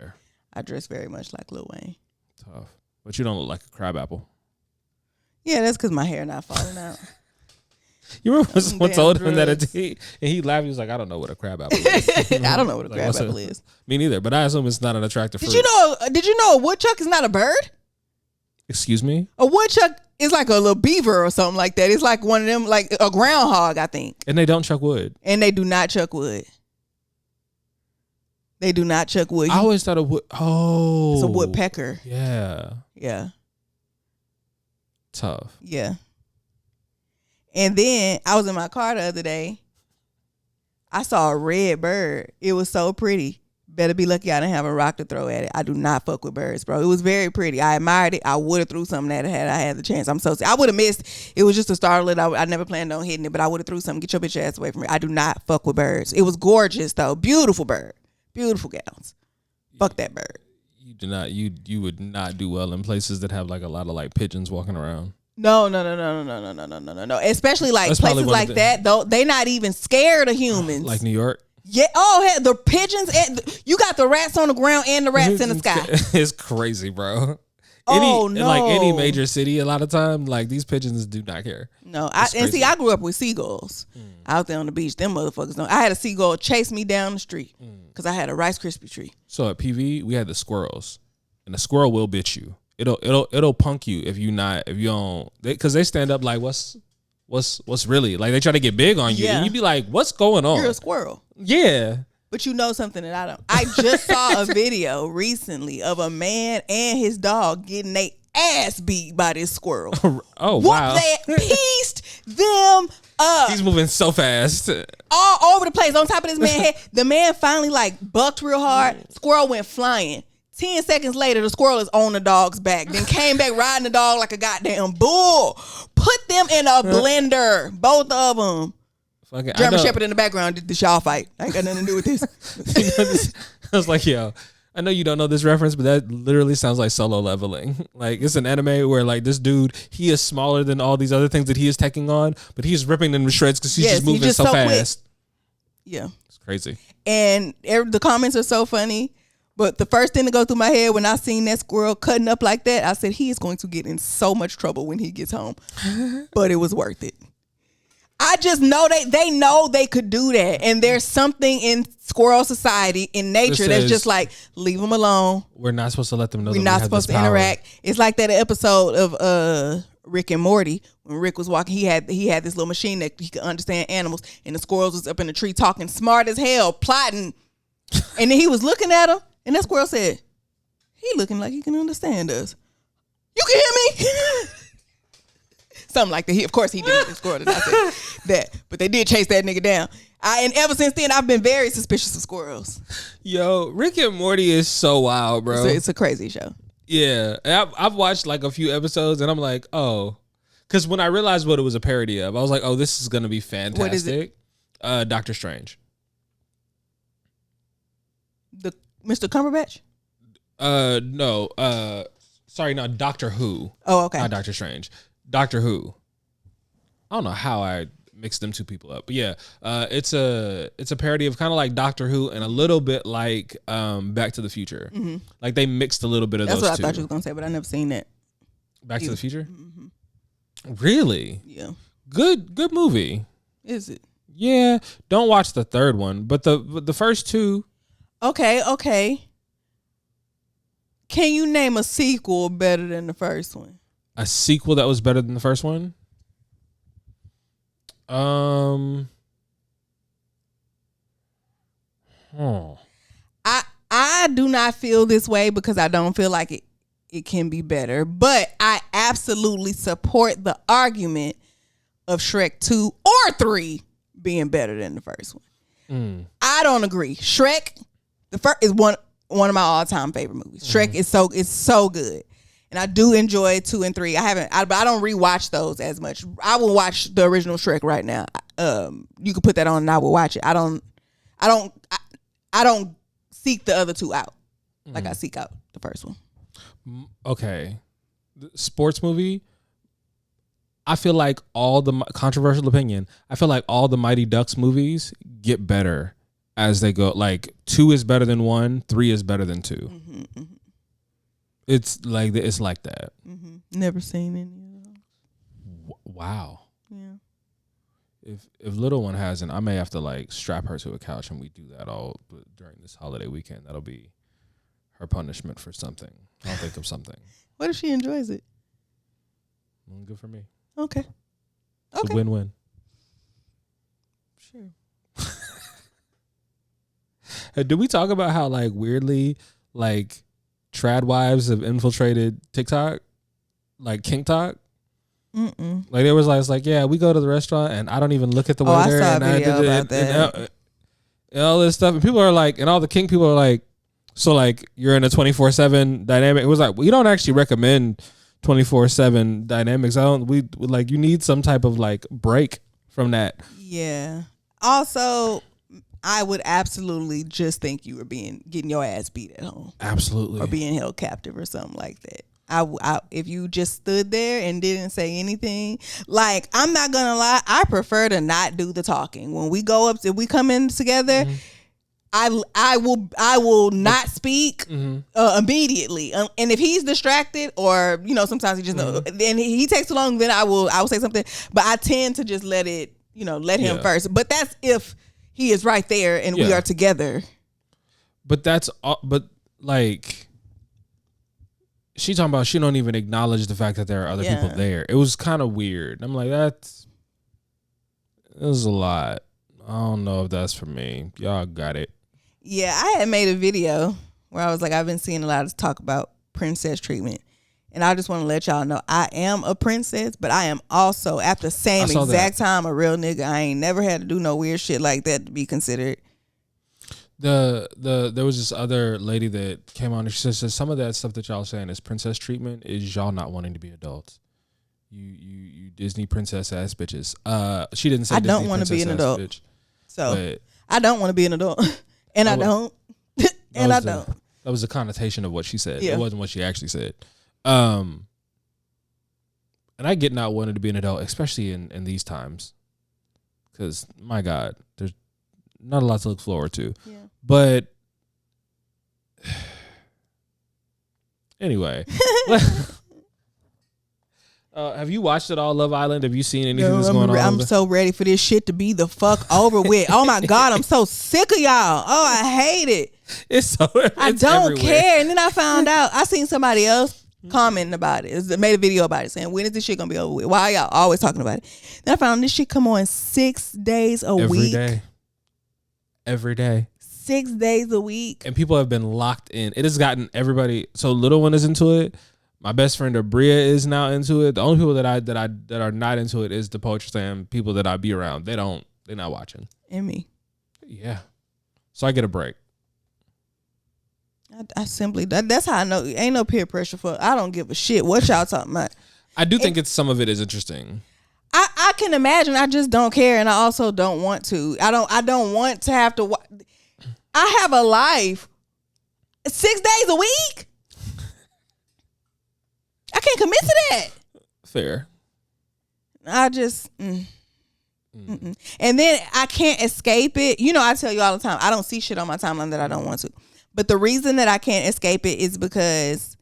I dress very much like Lil Wayne. Tough. But you don't look like a crab apple. Yeah, that's because my hair not falling out. You remember someone told him that and he laughed. He was like, "I don't know what a crab apple is." I don't know what a crab apple is. Me neither, but I assume it's not an attractive fruit. Did you know a woodchuck is not a bird? Excuse me? A woodchuck is like a little beaver or something like that. It's like one of them, like a groundhog, I think. And they don't chuck wood. And they do not chuck wood. They do not chuck wood. I always thought it's a woodpecker. Yeah. Yeah. Tough. Yeah. And then I was in my car the other day. I saw a red bird. It was so pretty. Better be lucky I didn't have a rock to throw at it. I do not fuck with birds, bro. It was very pretty. I admired it. I would have threw something at it had I had the chance. I would have missed. It was just a startlet. I never planned on hitting it, but I would have threw something. Get your bitch ass away from me. I do not fuck with birds. It was gorgeous though. Beautiful bird. Beautiful gowns. Fuck that bird. You would not do well in places that have like a lot of like pigeons walking around. No. Especially like that's places like that, though. They not even scared of humans. Like New York. Yeah. Oh, hell, the pigeons. You got the rats on the ground and the rats in the sky. It's crazy, bro. No. Like any major city, a lot of time, like these pigeons do not care. No, I grew up with seagulls out there on the beach. Them motherfuckers don't. I had a seagull chase me down the street because I had a Rice Krispie tree. So at PV, we had the squirrels, and the squirrel will bitch you. It'll punk you if you don't, because they stand up like what's really like they try to get big on you, and you be like, what's going on? You're a squirrel. Yeah. But you know something that I don't. I just saw a video recently of a man and his dog getting their ass beat by this squirrel. Oh, wow. They pieced them up. He's moving so fast. All over the place. On top of this man's head. The man finally like bucked real hard. Squirrel went flying. 10 seconds later, the squirrel is on the dog's back. Then came back riding the dog like a goddamn bull. Put them in a blender. Both of them. German Shepherd in the background did the Shaw fight. I ain't got nothing to do with this. I was like, yo, I know you don't know this reference, but that literally sounds like Solo Leveling. Like it's an anime where like this dude, he is smaller than all these other things that he is taking on, but he's ripping them to shreds because he's just moving so fast. Quick. Yeah. It's crazy. And the comments are so funny. But the first thing to go through my head when I seen that squirrel cutting up like that, I said, he is going to get in so much trouble when he gets home. But it was worth it. I just know they know they could do that. And there's something in squirrel society, in nature, that's just like, leave them alone. We're not supposed to let them know we're not supposed to interact. It's like that episode of Rick and Morty. When Rick was walking, he had this little machine that he could understand animals. And the squirrels was up in the tree talking smart as hell, plotting. And then he was looking at him. And that squirrel said, He looking like he can understand us. You can hear me? Something like that. Of course, he didn't score it. I said that, but they did chase that nigga down. And ever since then, I've been very suspicious of squirrels. Yo, Rick and Morty is so wild, bro. It's a crazy show. Yeah, I've watched like a few episodes, and I'm like, oh, because when I realized what it was a parody of, I was like, oh, this is gonna be fantastic. What is it? Doctor Strange. The Mr. Cumberbatch? No. Sorry, not Doctor Who. Oh, okay. Not Doctor Strange. Doctor Who. I don't know how I mixed them two people up, but yeah, it's a parody of kind of like Doctor Who and a little bit like Back to the Future. Mm-hmm. Like they mixed a little bit of That's those two. That's what I thought you was gonna say, but I never seen that. Back to the Future. Mm-hmm. Really? Yeah. Good movie. Is it? Yeah. Don't watch the third one, but the first two. Okay. Can you name a sequel better than the first one? A sequel that was better than the first one? I do not feel this way because I don't feel like it can be better, but I absolutely support the argument of Shrek 2 or 3 being better than the first one. I don't agree. Shrek, the first is one of my all-time favorite movies. Shrek is so good. And I do enjoy 2 and 3. I don't rewatch those as much. I will watch the original Shrek right now. You can put that on and I will watch it. I don't seek the other two out like I seek out the first one. Okay. The sports movie. I feel like all the controversial opinion. I feel like all the Mighty Ducks movies get better as they go. Like 2 is better than 1, 3 is better than 2. Mm-hmm. It's like that. Mm-hmm. Never seen any of those. Wow. Yeah. If little one hasn't, I may have to like strap her to a couch and we do that all during this holiday weekend. That'll be her punishment for something. I'll think of something. What if she enjoys it? Well, good for me. Okay. It's a win-win. Sure. Did we talk about how like weirdly like trad wives have infiltrated TikTok, like Kink Talk? Mm-mm. Like it was like, yeah, we go to the restaurant and I don't even look at the waiter. I saw and a video about that. And all this stuff, and people are like, and all the kink people are like, so like you're in a 24/7 dynamic. It was like, we don't actually recommend 24/7 dynamics. You need some type of like break from that. Yeah. Also, I would absolutely just think you were getting your ass beat at home. Absolutely. Or being held captive or something like that. If you just stood there and didn't say anything, like, I'm not gonna lie, I prefer to not do the talking. When we go up, if we come in together, I will not speak immediately. And if he's distracted or, sometimes he just then he takes too long, then I will say something. But I tend to just let him first. But that's if he is right there and we are together. But like, she talking about she don't even acknowledge the fact that there are other people there. It was kind of weird. I'm like, it was a lot. I don't know if that's for me. Y'all got it. Yeah, I had made a video where I was like, I've been seeing a lot of talk about princess treatment. And I just want to let y'all know I am a princess, but I am also at the same exact time a real nigga. I ain't never had to do no weird shit like that to be considered. There was this other lady that came on and she says some of that stuff that y'all saying is princess treatment is y'all not wanting to be adults. You Disney princess ass bitches. She didn't say I don't want to be an adult. Bitch, so I don't want to be an adult. And I don't. And I don't. That was a connotation of what she said. Yeah. It wasn't what she actually said. And I get not wanting to be an adult, especially in these times. Because, my God, there's not a lot to look forward to. Yeah. But anyway. Have you watched it all, Love Island? Have you seen anything that's going on? I'm so ready for this shit to be the fuck over with. Oh my God, I'm so sick of y'all. Oh, I hate it. I don't everywhere. Care. And then I found out, I seen somebody else commenting about it. Made a video about it saying, when is this shit gonna be over with? Why are y'all always talking about it? Then I found this shit come on 6 days a week. Every day. 6 days a week. And people have been locked in. It has gotten everybody. So little one is into it. My best friend Abria is now into it. The only people that are not into it is the Poetry Slam people that I be around. They're not watching. And me. Yeah. So I get a break. I simply, that's how I know. Ain't no peer pressure for, I don't give a shit what y'all talking about. I do think some of it is interesting. I can imagine. I just don't care, and I also don't want to. I don't want to have to. I have a life. 6 days a week. I can't commit to that. Fair. I just. And then I can't escape it. You know, I tell you all the time, I don't see shit on my timeline that I don't want to. But the reason that I can't escape it is because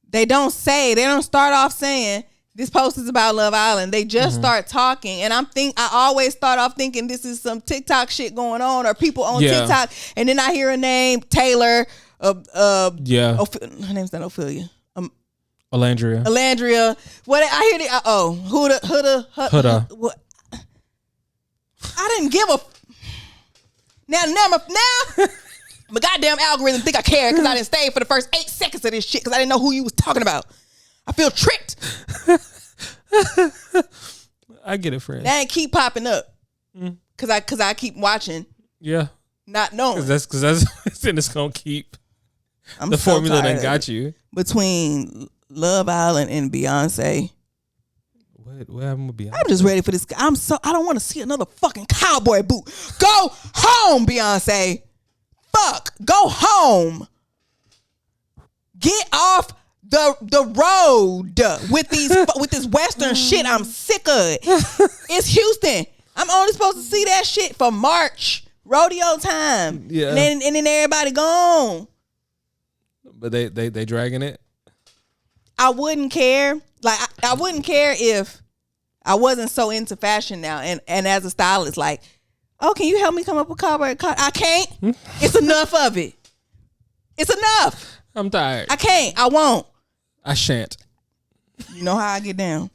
they don't start off saying this post is about Love Island. They just start talking, and I always start off thinking this is some TikTok shit going on or people on TikTok, and then I hear a name Taylor. Her name's not Ophelia. Alandria. What I hear? Huda. What? I didn't give a. Now. My goddamn algorithm think I care because I didn't stay for the first 8 seconds of this shit because I didn't know who you was talking about. I feel tricked. I get it, friend. That ain't keep popping up because I keep watching. Yeah. Not knowing. Because that's then it's gonna keep the formula that got you. Between Love Island and Beyonce. What happened with Beyonce? I'm just ready for this. I don't want to see another fucking cowboy boot. Go home, Beyonce. Fuck. Go home. Get off the road with this Western shit. I'm sick of it. It's Houston. I'm only supposed to see that shit for March. Rodeo time. Yeah. And then everybody gone. But they dragging it? I wouldn't care. Like I wouldn't care if I wasn't so into fashion now and as a stylist, like, oh, can you help me come up with cowboy? I can't. It's enough of it. It's enough. I'm tired. I can't. I won't. I shan't. You know how I get down.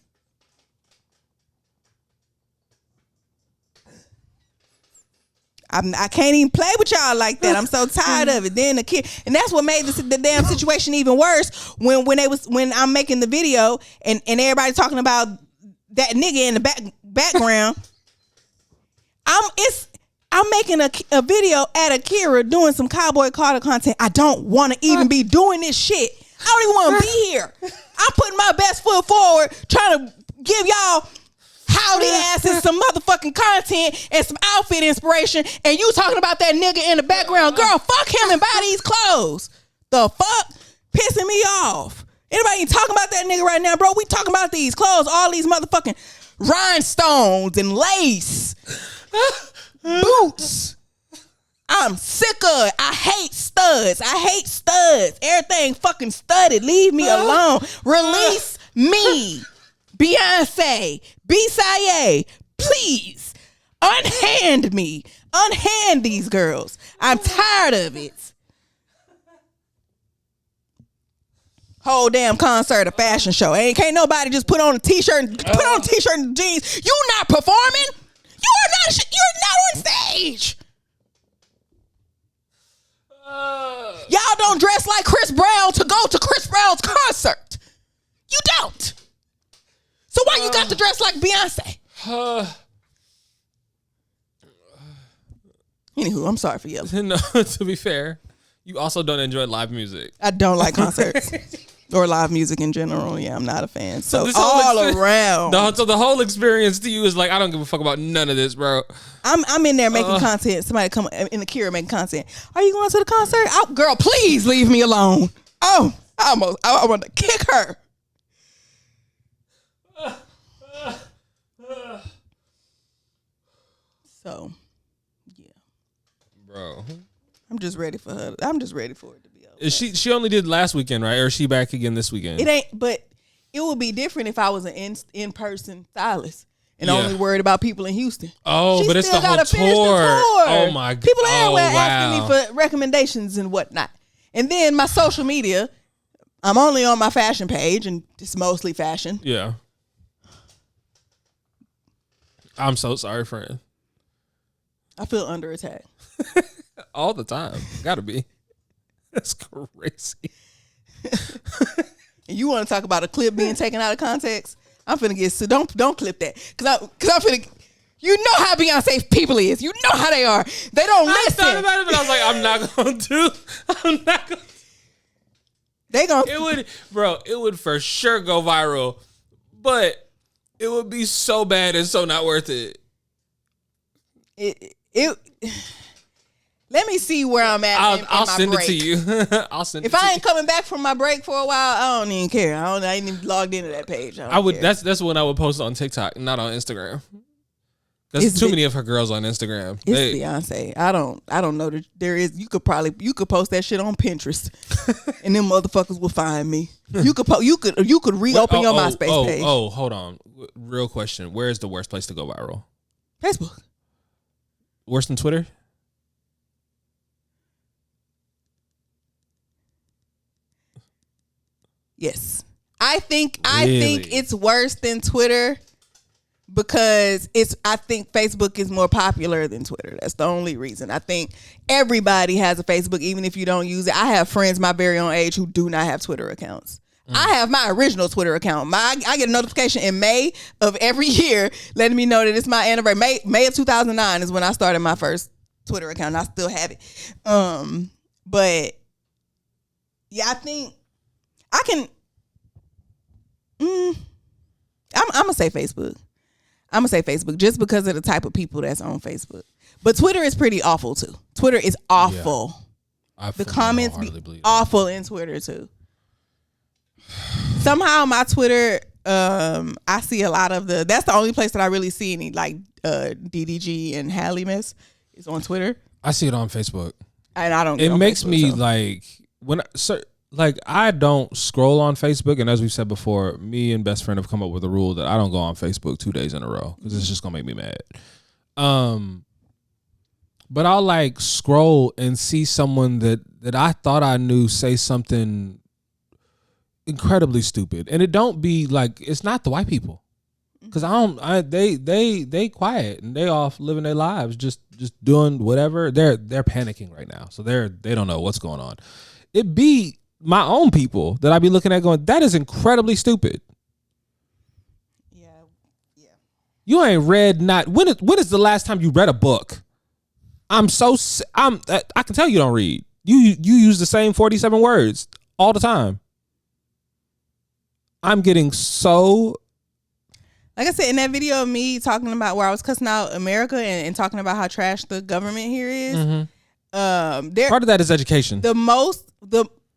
I can't even play with y'all like that. I'm so tired of it. Then the kid, and that's what made the damn situation even worse. When I'm making the video and everybody talking about that nigga in the background. I'm making a video at Akira doing some Cowboy Carter content. I don't want to even be doing this shit. I don't even want to be here. I'm putting my best foot forward, trying to give y'all howdy asses some motherfucking content and some outfit inspiration, and you talking about that nigga in the background. Girl, fuck him and buy these clothes. The fuck? Pissing me off. Anybody ain't talking about that nigga right now, bro? We talking about these clothes, all these motherfucking rhinestones and lace. Boots. I'm sick of it. I hate studs. Everything fucking studded. Leave me alone. Release me. Beyonce. B-Saye. Please. Unhand me. Unhand these girls. I'm tired of it. Whole damn concert, a fashion show. Can't nobody just put on a t-shirt and jeans. You not performing. You're not on stage. Y'all don't dress like Chris Brown to go to Chris Brown's concert. You don't. So why you got to dress like Beyonce? Anywho, I'm sorry for yelling. No, to be fair, you also don't enjoy live music. I don't like concerts. Or live music in general. Yeah, I'm not a fan. So all around. So the whole experience to you is like, I don't give a fuck about none of this, bro. I'm in there making content. Somebody come in the Kira making content. Are you going to the concert? Girl, please leave me alone. Oh, I want to kick her. So, yeah. Bro. I'm just ready for her. I'm just ready for it to be over. Is she only did last weekend, right? Or is she back again this weekend? It ain't, but it would be different if I was an in-person stylist and only worried about people in Houston. Oh, but it's the whole tour. Oh my god. People everywhere asking me for recommendations and whatnot. And then my social media, I'm only on my fashion page and it's mostly fashion. Yeah. I'm so sorry, friend. I feel under attack. all the time. Gotta be. That's crazy. And you want to talk about a clip being taken out of context? I'm finna get so don't clip that because I'm finna. You know how Beyonce people is. You know how they are. They don't listen. I thought about it, but I was like, I'm not gonna. They gonna. It would for sure go viral, but it would be so bad and so not worth it. Let me see where I'm at. I'll in my send break. it to you. I'll send it. If I ain't coming back from my break for a while, I don't even care. I ain't even logged into that page. I would. Care. That's when I would post it on TikTok, not on Instagram. There's too many of her girls on Instagram. It's Beyonce. I don't know that there is. You could post that shit on Pinterest, and them motherfuckers will find me. You could reopen your MySpace page. Oh, hold on. Real question. Where is the worst place to go viral? Facebook. Worse than Twitter? Yes. I think it's worse than Twitter because I think Facebook is more popular than Twitter. That's the only reason. I think everybody has a Facebook, even if you don't use it. I have friends my very own age who do not have Twitter accounts. I have my original Twitter account. I get a notification in May of every year letting me know that it's my anniversary. May of 2009 is when I started my first Twitter account, and I still have it. But yeah, I think I can. I'm gonna say Facebook. I'm gonna say Facebook just because of the type of people that's on Facebook. But Twitter is pretty awful too. Twitter is awful. Yeah. The comments be awful in Twitter too. Somehow my Twitter, I see a lot of that's the only place that I really see any like DDG and Halle mess is on Twitter. I see it on Facebook. And I don't. It makes Facebook, me like when I don't scroll on Facebook, and as we've said before, me and best friend have come up with a rule that I don't go on Facebook 2 days in a row because it's just gonna make me mad. But I'll like scroll and see someone that I thought I knew say something incredibly stupid, and it don't be like it's not the white people because they quiet and they off living their lives just doing whatever. They're panicking right now, so they don't know what's going on. It be my own people that I be looking at going, that is incredibly stupid. Yeah. You ain't read when is the last time you read a book? I can tell you don't read. You use the same 47 words all the time. I'm getting so. Like I said, in that video of me talking about where I was cussing out America and talking about how trash the government here is. Mm-hmm. Part of that is education.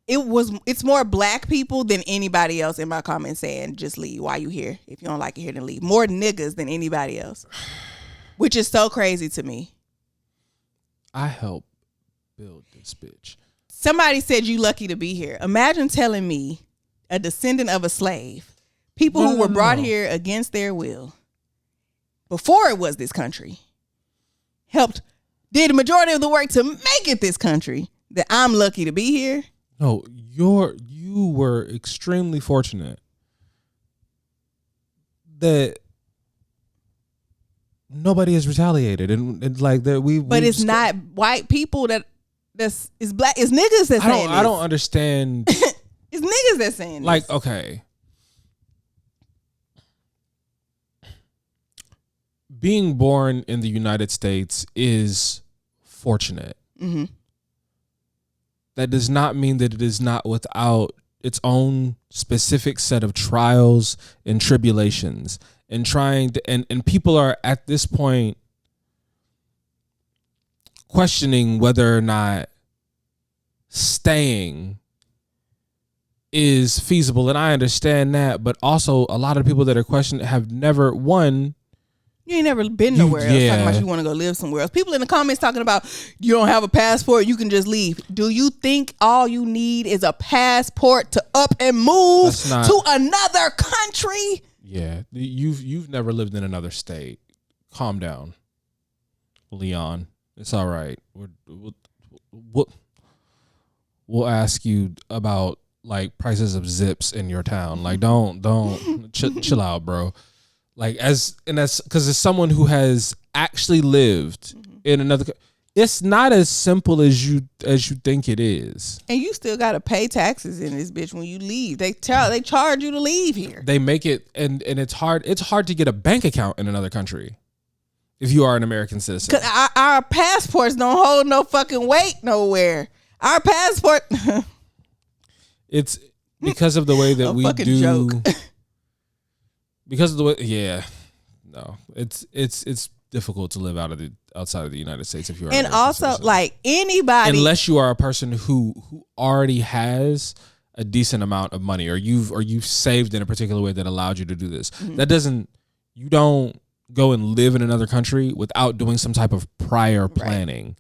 It's more black people than anybody else in my comments saying just leave. Why you here? If you don't like it here, then leave. More niggas than anybody else, which is so crazy to me. I helped build this bitch. Somebody said you lucky to be here. Imagine telling me, a descendant of a slave, people who were brought here against their will, before it was this country, did the majority of the work to make it this country, that I'm lucky to be here. No, you were extremely fortunate that nobody has retaliated, and like that But it's not white people that's black. It's niggas that's saying this. I don't understand. It's niggas that's saying this. Like, okay. Being born in the United States is fortunate. Mm-hmm. That does not mean that it is not without its own specific set of trials and tribulations, and and people are at this point questioning whether or not staying is feasible, and I understand that, but also a lot of people that are questioning have never you ain't never been nowhere else. Talking about you want to go live somewhere else. People in the comments talking about you don't have a passport, you can just leave. Do you think all you need is a passport to up and move to another country? Yeah, you've never lived in another state. Calm down, Leon. It's all right. We'll ask you about like prices of zips in your town. Like don't chill out, bro. Like that's because as someone who has actually lived in another, It's not as simple as you think it is. And you still got to pay taxes in this bitch when you leave. They charge you to leave here. They make it, and it's hard. It's hard to get a bank account in another country if you are an American citizen. Because our passports don't hold no fucking weight nowhere. Our passport. It's because of the way that we do. Joke. Because of the way, yeah, no, it's difficult to live outside of the United States if you are. And also, like anybody, unless you are a person who already has a decent amount of money, or you've saved in a particular way that allowed you to do this. Mm-hmm. That doesn't. You don't go and live in another country without doing some type of prior planning. Right.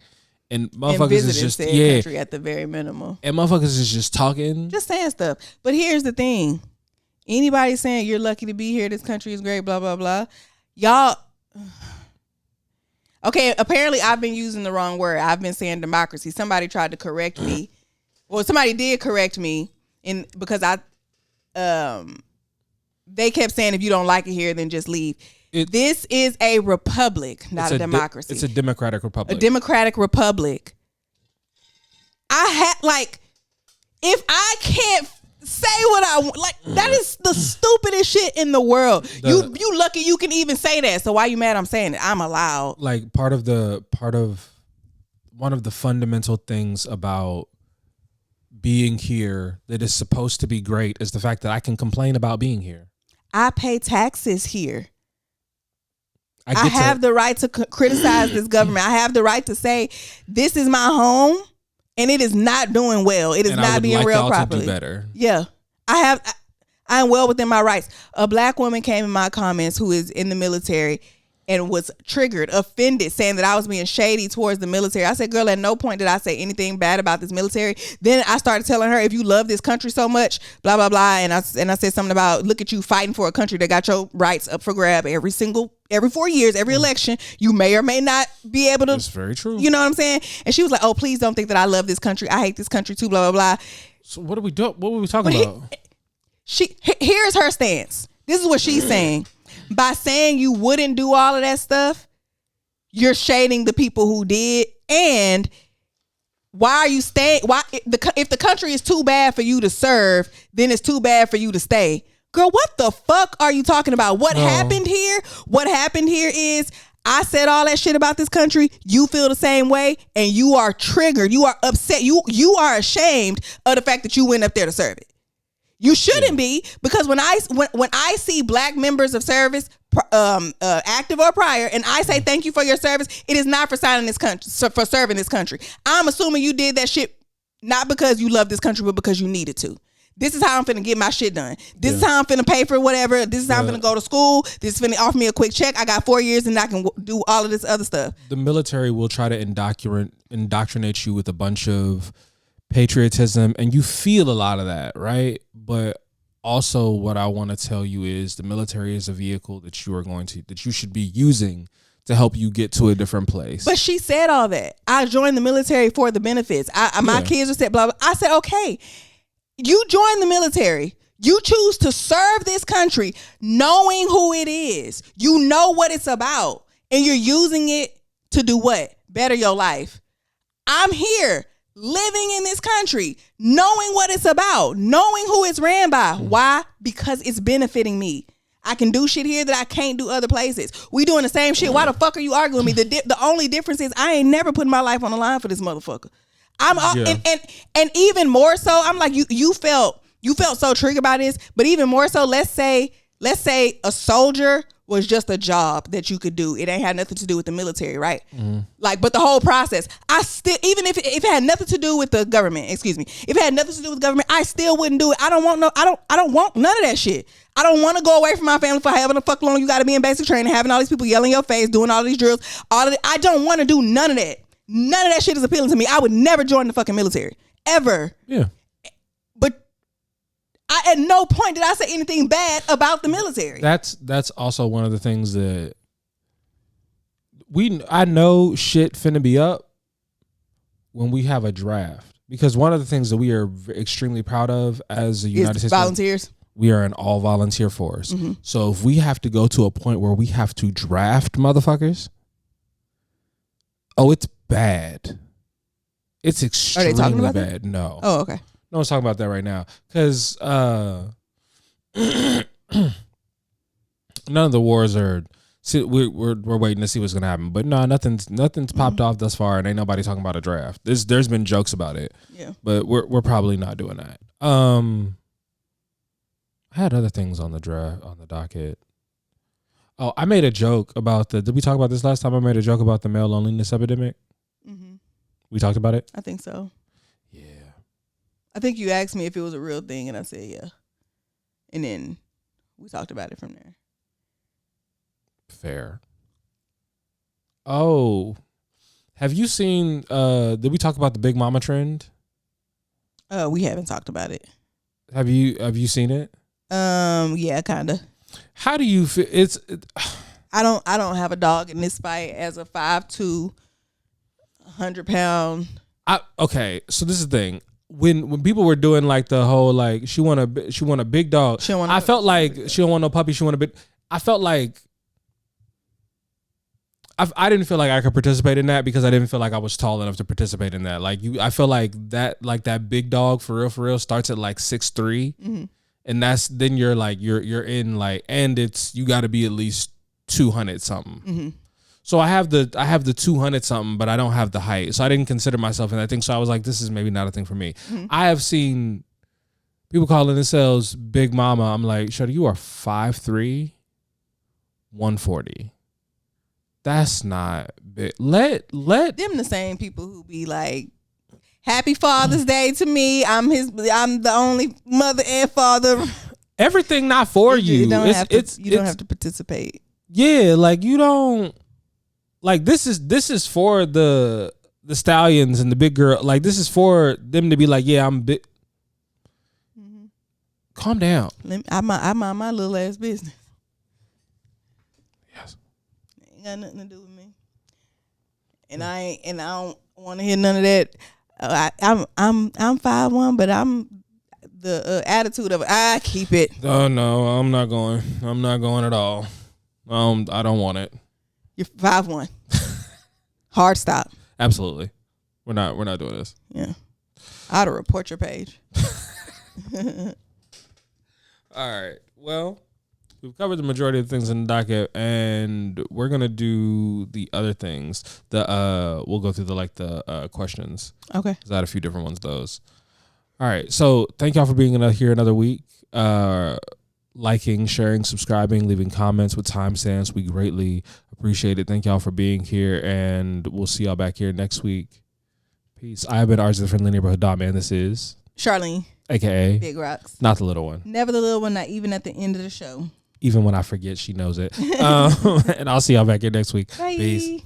And motherfuckers is just country at the very minimum. And motherfuckers is just talking, just saying stuff. But here's the thing: anybody saying you're lucky to be here, this country is great, blah blah blah, y'all. Okay, apparently I've been using the wrong word. I've been saying democracy. Somebody tried to correct me. Well, somebody did correct me, because they kept saying if you don't like it here, then just leave. This is a republic, not a democracy. It's a democratic republic. A democratic republic. If I can't say what I want, that is the stupidest shit in the world. You lucky you can even say that. So why you mad I'm saying it? I'm allowed. Like one of the fundamental things about being here that is supposed to be great is the fact that I can complain about being here. I pay taxes here. I have the right to criticize this government. I have the right to say this is my home and it is not doing well. It is not being real properly. To do better. Yeah. I am well within my rights. A black woman came in my comments who is in the military and was triggered, offended, saying that I was being shady towards the military. I said, girl, at no point did I say anything bad about this military. Then I started telling her, if you love this country so much, blah, blah, blah. And I said something about, look at you fighting for a country that got your rights up for grab every 4 years, every election. You may or may not be able to. It's very true. You know what I'm saying? And she was like, oh, please don't think that I love this country. I hate this country too, blah, blah, blah. So what are we doing? What were we talking about? Here's her stance. This is what she's saying. By saying you wouldn't do all of that stuff, you're shading the people who did. And why are you staying? If the country is too bad for you to serve, then it's too bad for you to stay. Girl, what the fuck are you talking about? What happened here? What happened here is I said all that shit about this country. You feel the same way, and you are triggered. You are upset. You are ashamed of the fact that you went up there to serve it. You shouldn't be, because when I see black members of service, active or prior, and I say thank you for your service, it is not for signing this country, for serving this country. I'm assuming you did that shit not because you love this country, but because you needed to. This is how I'm finna get my shit done. This is how I'm finna pay for whatever. This is how I'm finna go to school. This is finna offer me a quick check. I got 4 years and I can do all of this other stuff. The military will try to indoctrinate you with a bunch of patriotism, and you feel a lot of that, right? But also what I want to tell you is the military is a vehicle that you should be using to help you get to a different place. But she said all that. I joined the military for the benefits. My kids were said blah, blah. I said, okay, you join the military. You choose to serve this country knowing who it is. You know what it's about. And you're using it to do what? Better your life. I'm here living in this country, knowing what it's about, knowing who it's ran by. Why? Because it's benefiting me. I can do shit here that I can't do other places. We doing the same shit. Why the fuck are you arguing with me? The only difference is I ain't never putting my life on the line for this motherfucker. And even more so, I'm like, you felt so triggered by this, but even more so, let's say a soldier was just a job that you could do. It ain't had nothing to do with the military, right? Mm-hmm. But the whole process, I still, even if it had nothing to do with the government, if it had nothing to do with government, I still wouldn't do it. I don't want none of that shit. I don't want to go away from my family for however the fuck long you got to be in basic training, having all these people yelling in your face, doing all these drills, I don't want to do none of that. None of that shit is appealing to me. I would never join the fucking military. Ever. Yeah. But at no point did I say anything bad about the military. That's also one of the things that I know shit finna be up when we have a draft. Because one of the things that we are extremely proud of as a United States volunteers. We are an all volunteer force. Mm-hmm. So if we have to go to a point where we have to draft motherfuckers, bad. It's extremely about bad. that? No. Oh, okay. No one's talking about that right now because none of the wars are. See, we're waiting to see what's gonna happen, but no, nothing's popped off thus far, and ain't nobody talking about a draft. There's been jokes about it, yeah, but we're probably not doing that. I had other things on the docket. Oh, I made a joke about did we talk about this last time? I made a joke about the male loneliness epidemic. Mm-hmm. We talked about it? I think so. Yeah. I think you asked me if it was a real thing, and I said yeah. And then we talked about it from there. Fair. Oh. Have you seen, did we talk about the Big Mama trend? We haven't talked about it. Have you seen it? Yeah, kind of. How do you feel? I don't have a dog in this fight as a 5'2", 100-pound. Okay, so this is the thing. When people were doing like the whole like she want a big dog, I felt like she don't want no puppy. She want a big. I felt like I didn't feel like I could participate in that because I didn't feel like I was tall enough to participate in that. Like I feel like that big dog for real starts at like 6'3", mm-hmm. and that's then you're like you're in like, and it's you got to be at least 200 something. Mm-hmm. So I have the 200 something, but I don't have the height, so I didn't consider myself in that thing. So I was like, this is maybe not a thing for me. Mm-hmm. I have seen people calling themselves Big Mama. I'm like, Shudder, you are 5'3", 140. That's not big. Let them the same people who be like, Happy Father's Day to me. I'm the only mother and father. Everything not for you. You don't have to participate. Yeah, like you don't. Like this is for the stallions and the big girl. Like this is for them to be like, yeah, I'm big. Mm-hmm. Calm down. I mind my little ass business. Yes. Ain't got nothing to do with me. And I don't want to hear none of that. I'm 5'1", but I'm the attitude of I keep it. Oh no, I'm not going. I'm not going at all. I don't want it. You're 5'1". Hard stop. Absolutely. We're not doing this. Yeah. I ought to report your page. All right. Well, we've covered the majority of the things in the docket, and we're gonna do the other things. We'll go through the questions. Okay. 'Cause I had a few different ones of those. All right. So thank y'all for being here another week. Liking, sharing, subscribing, leaving comments with timestamps. We greatly appreciate it. Thank y'all for being here, and we'll see y'all back here next week. Peace. I have been RJ, the Friendly Neighborhood Dog Man. This is Charlene, aka Big Rox. Not the little one. Never the little one, not even at the end of the show. Even when I forget, she knows it. And I'll see y'all back here next week. Bye. Peace.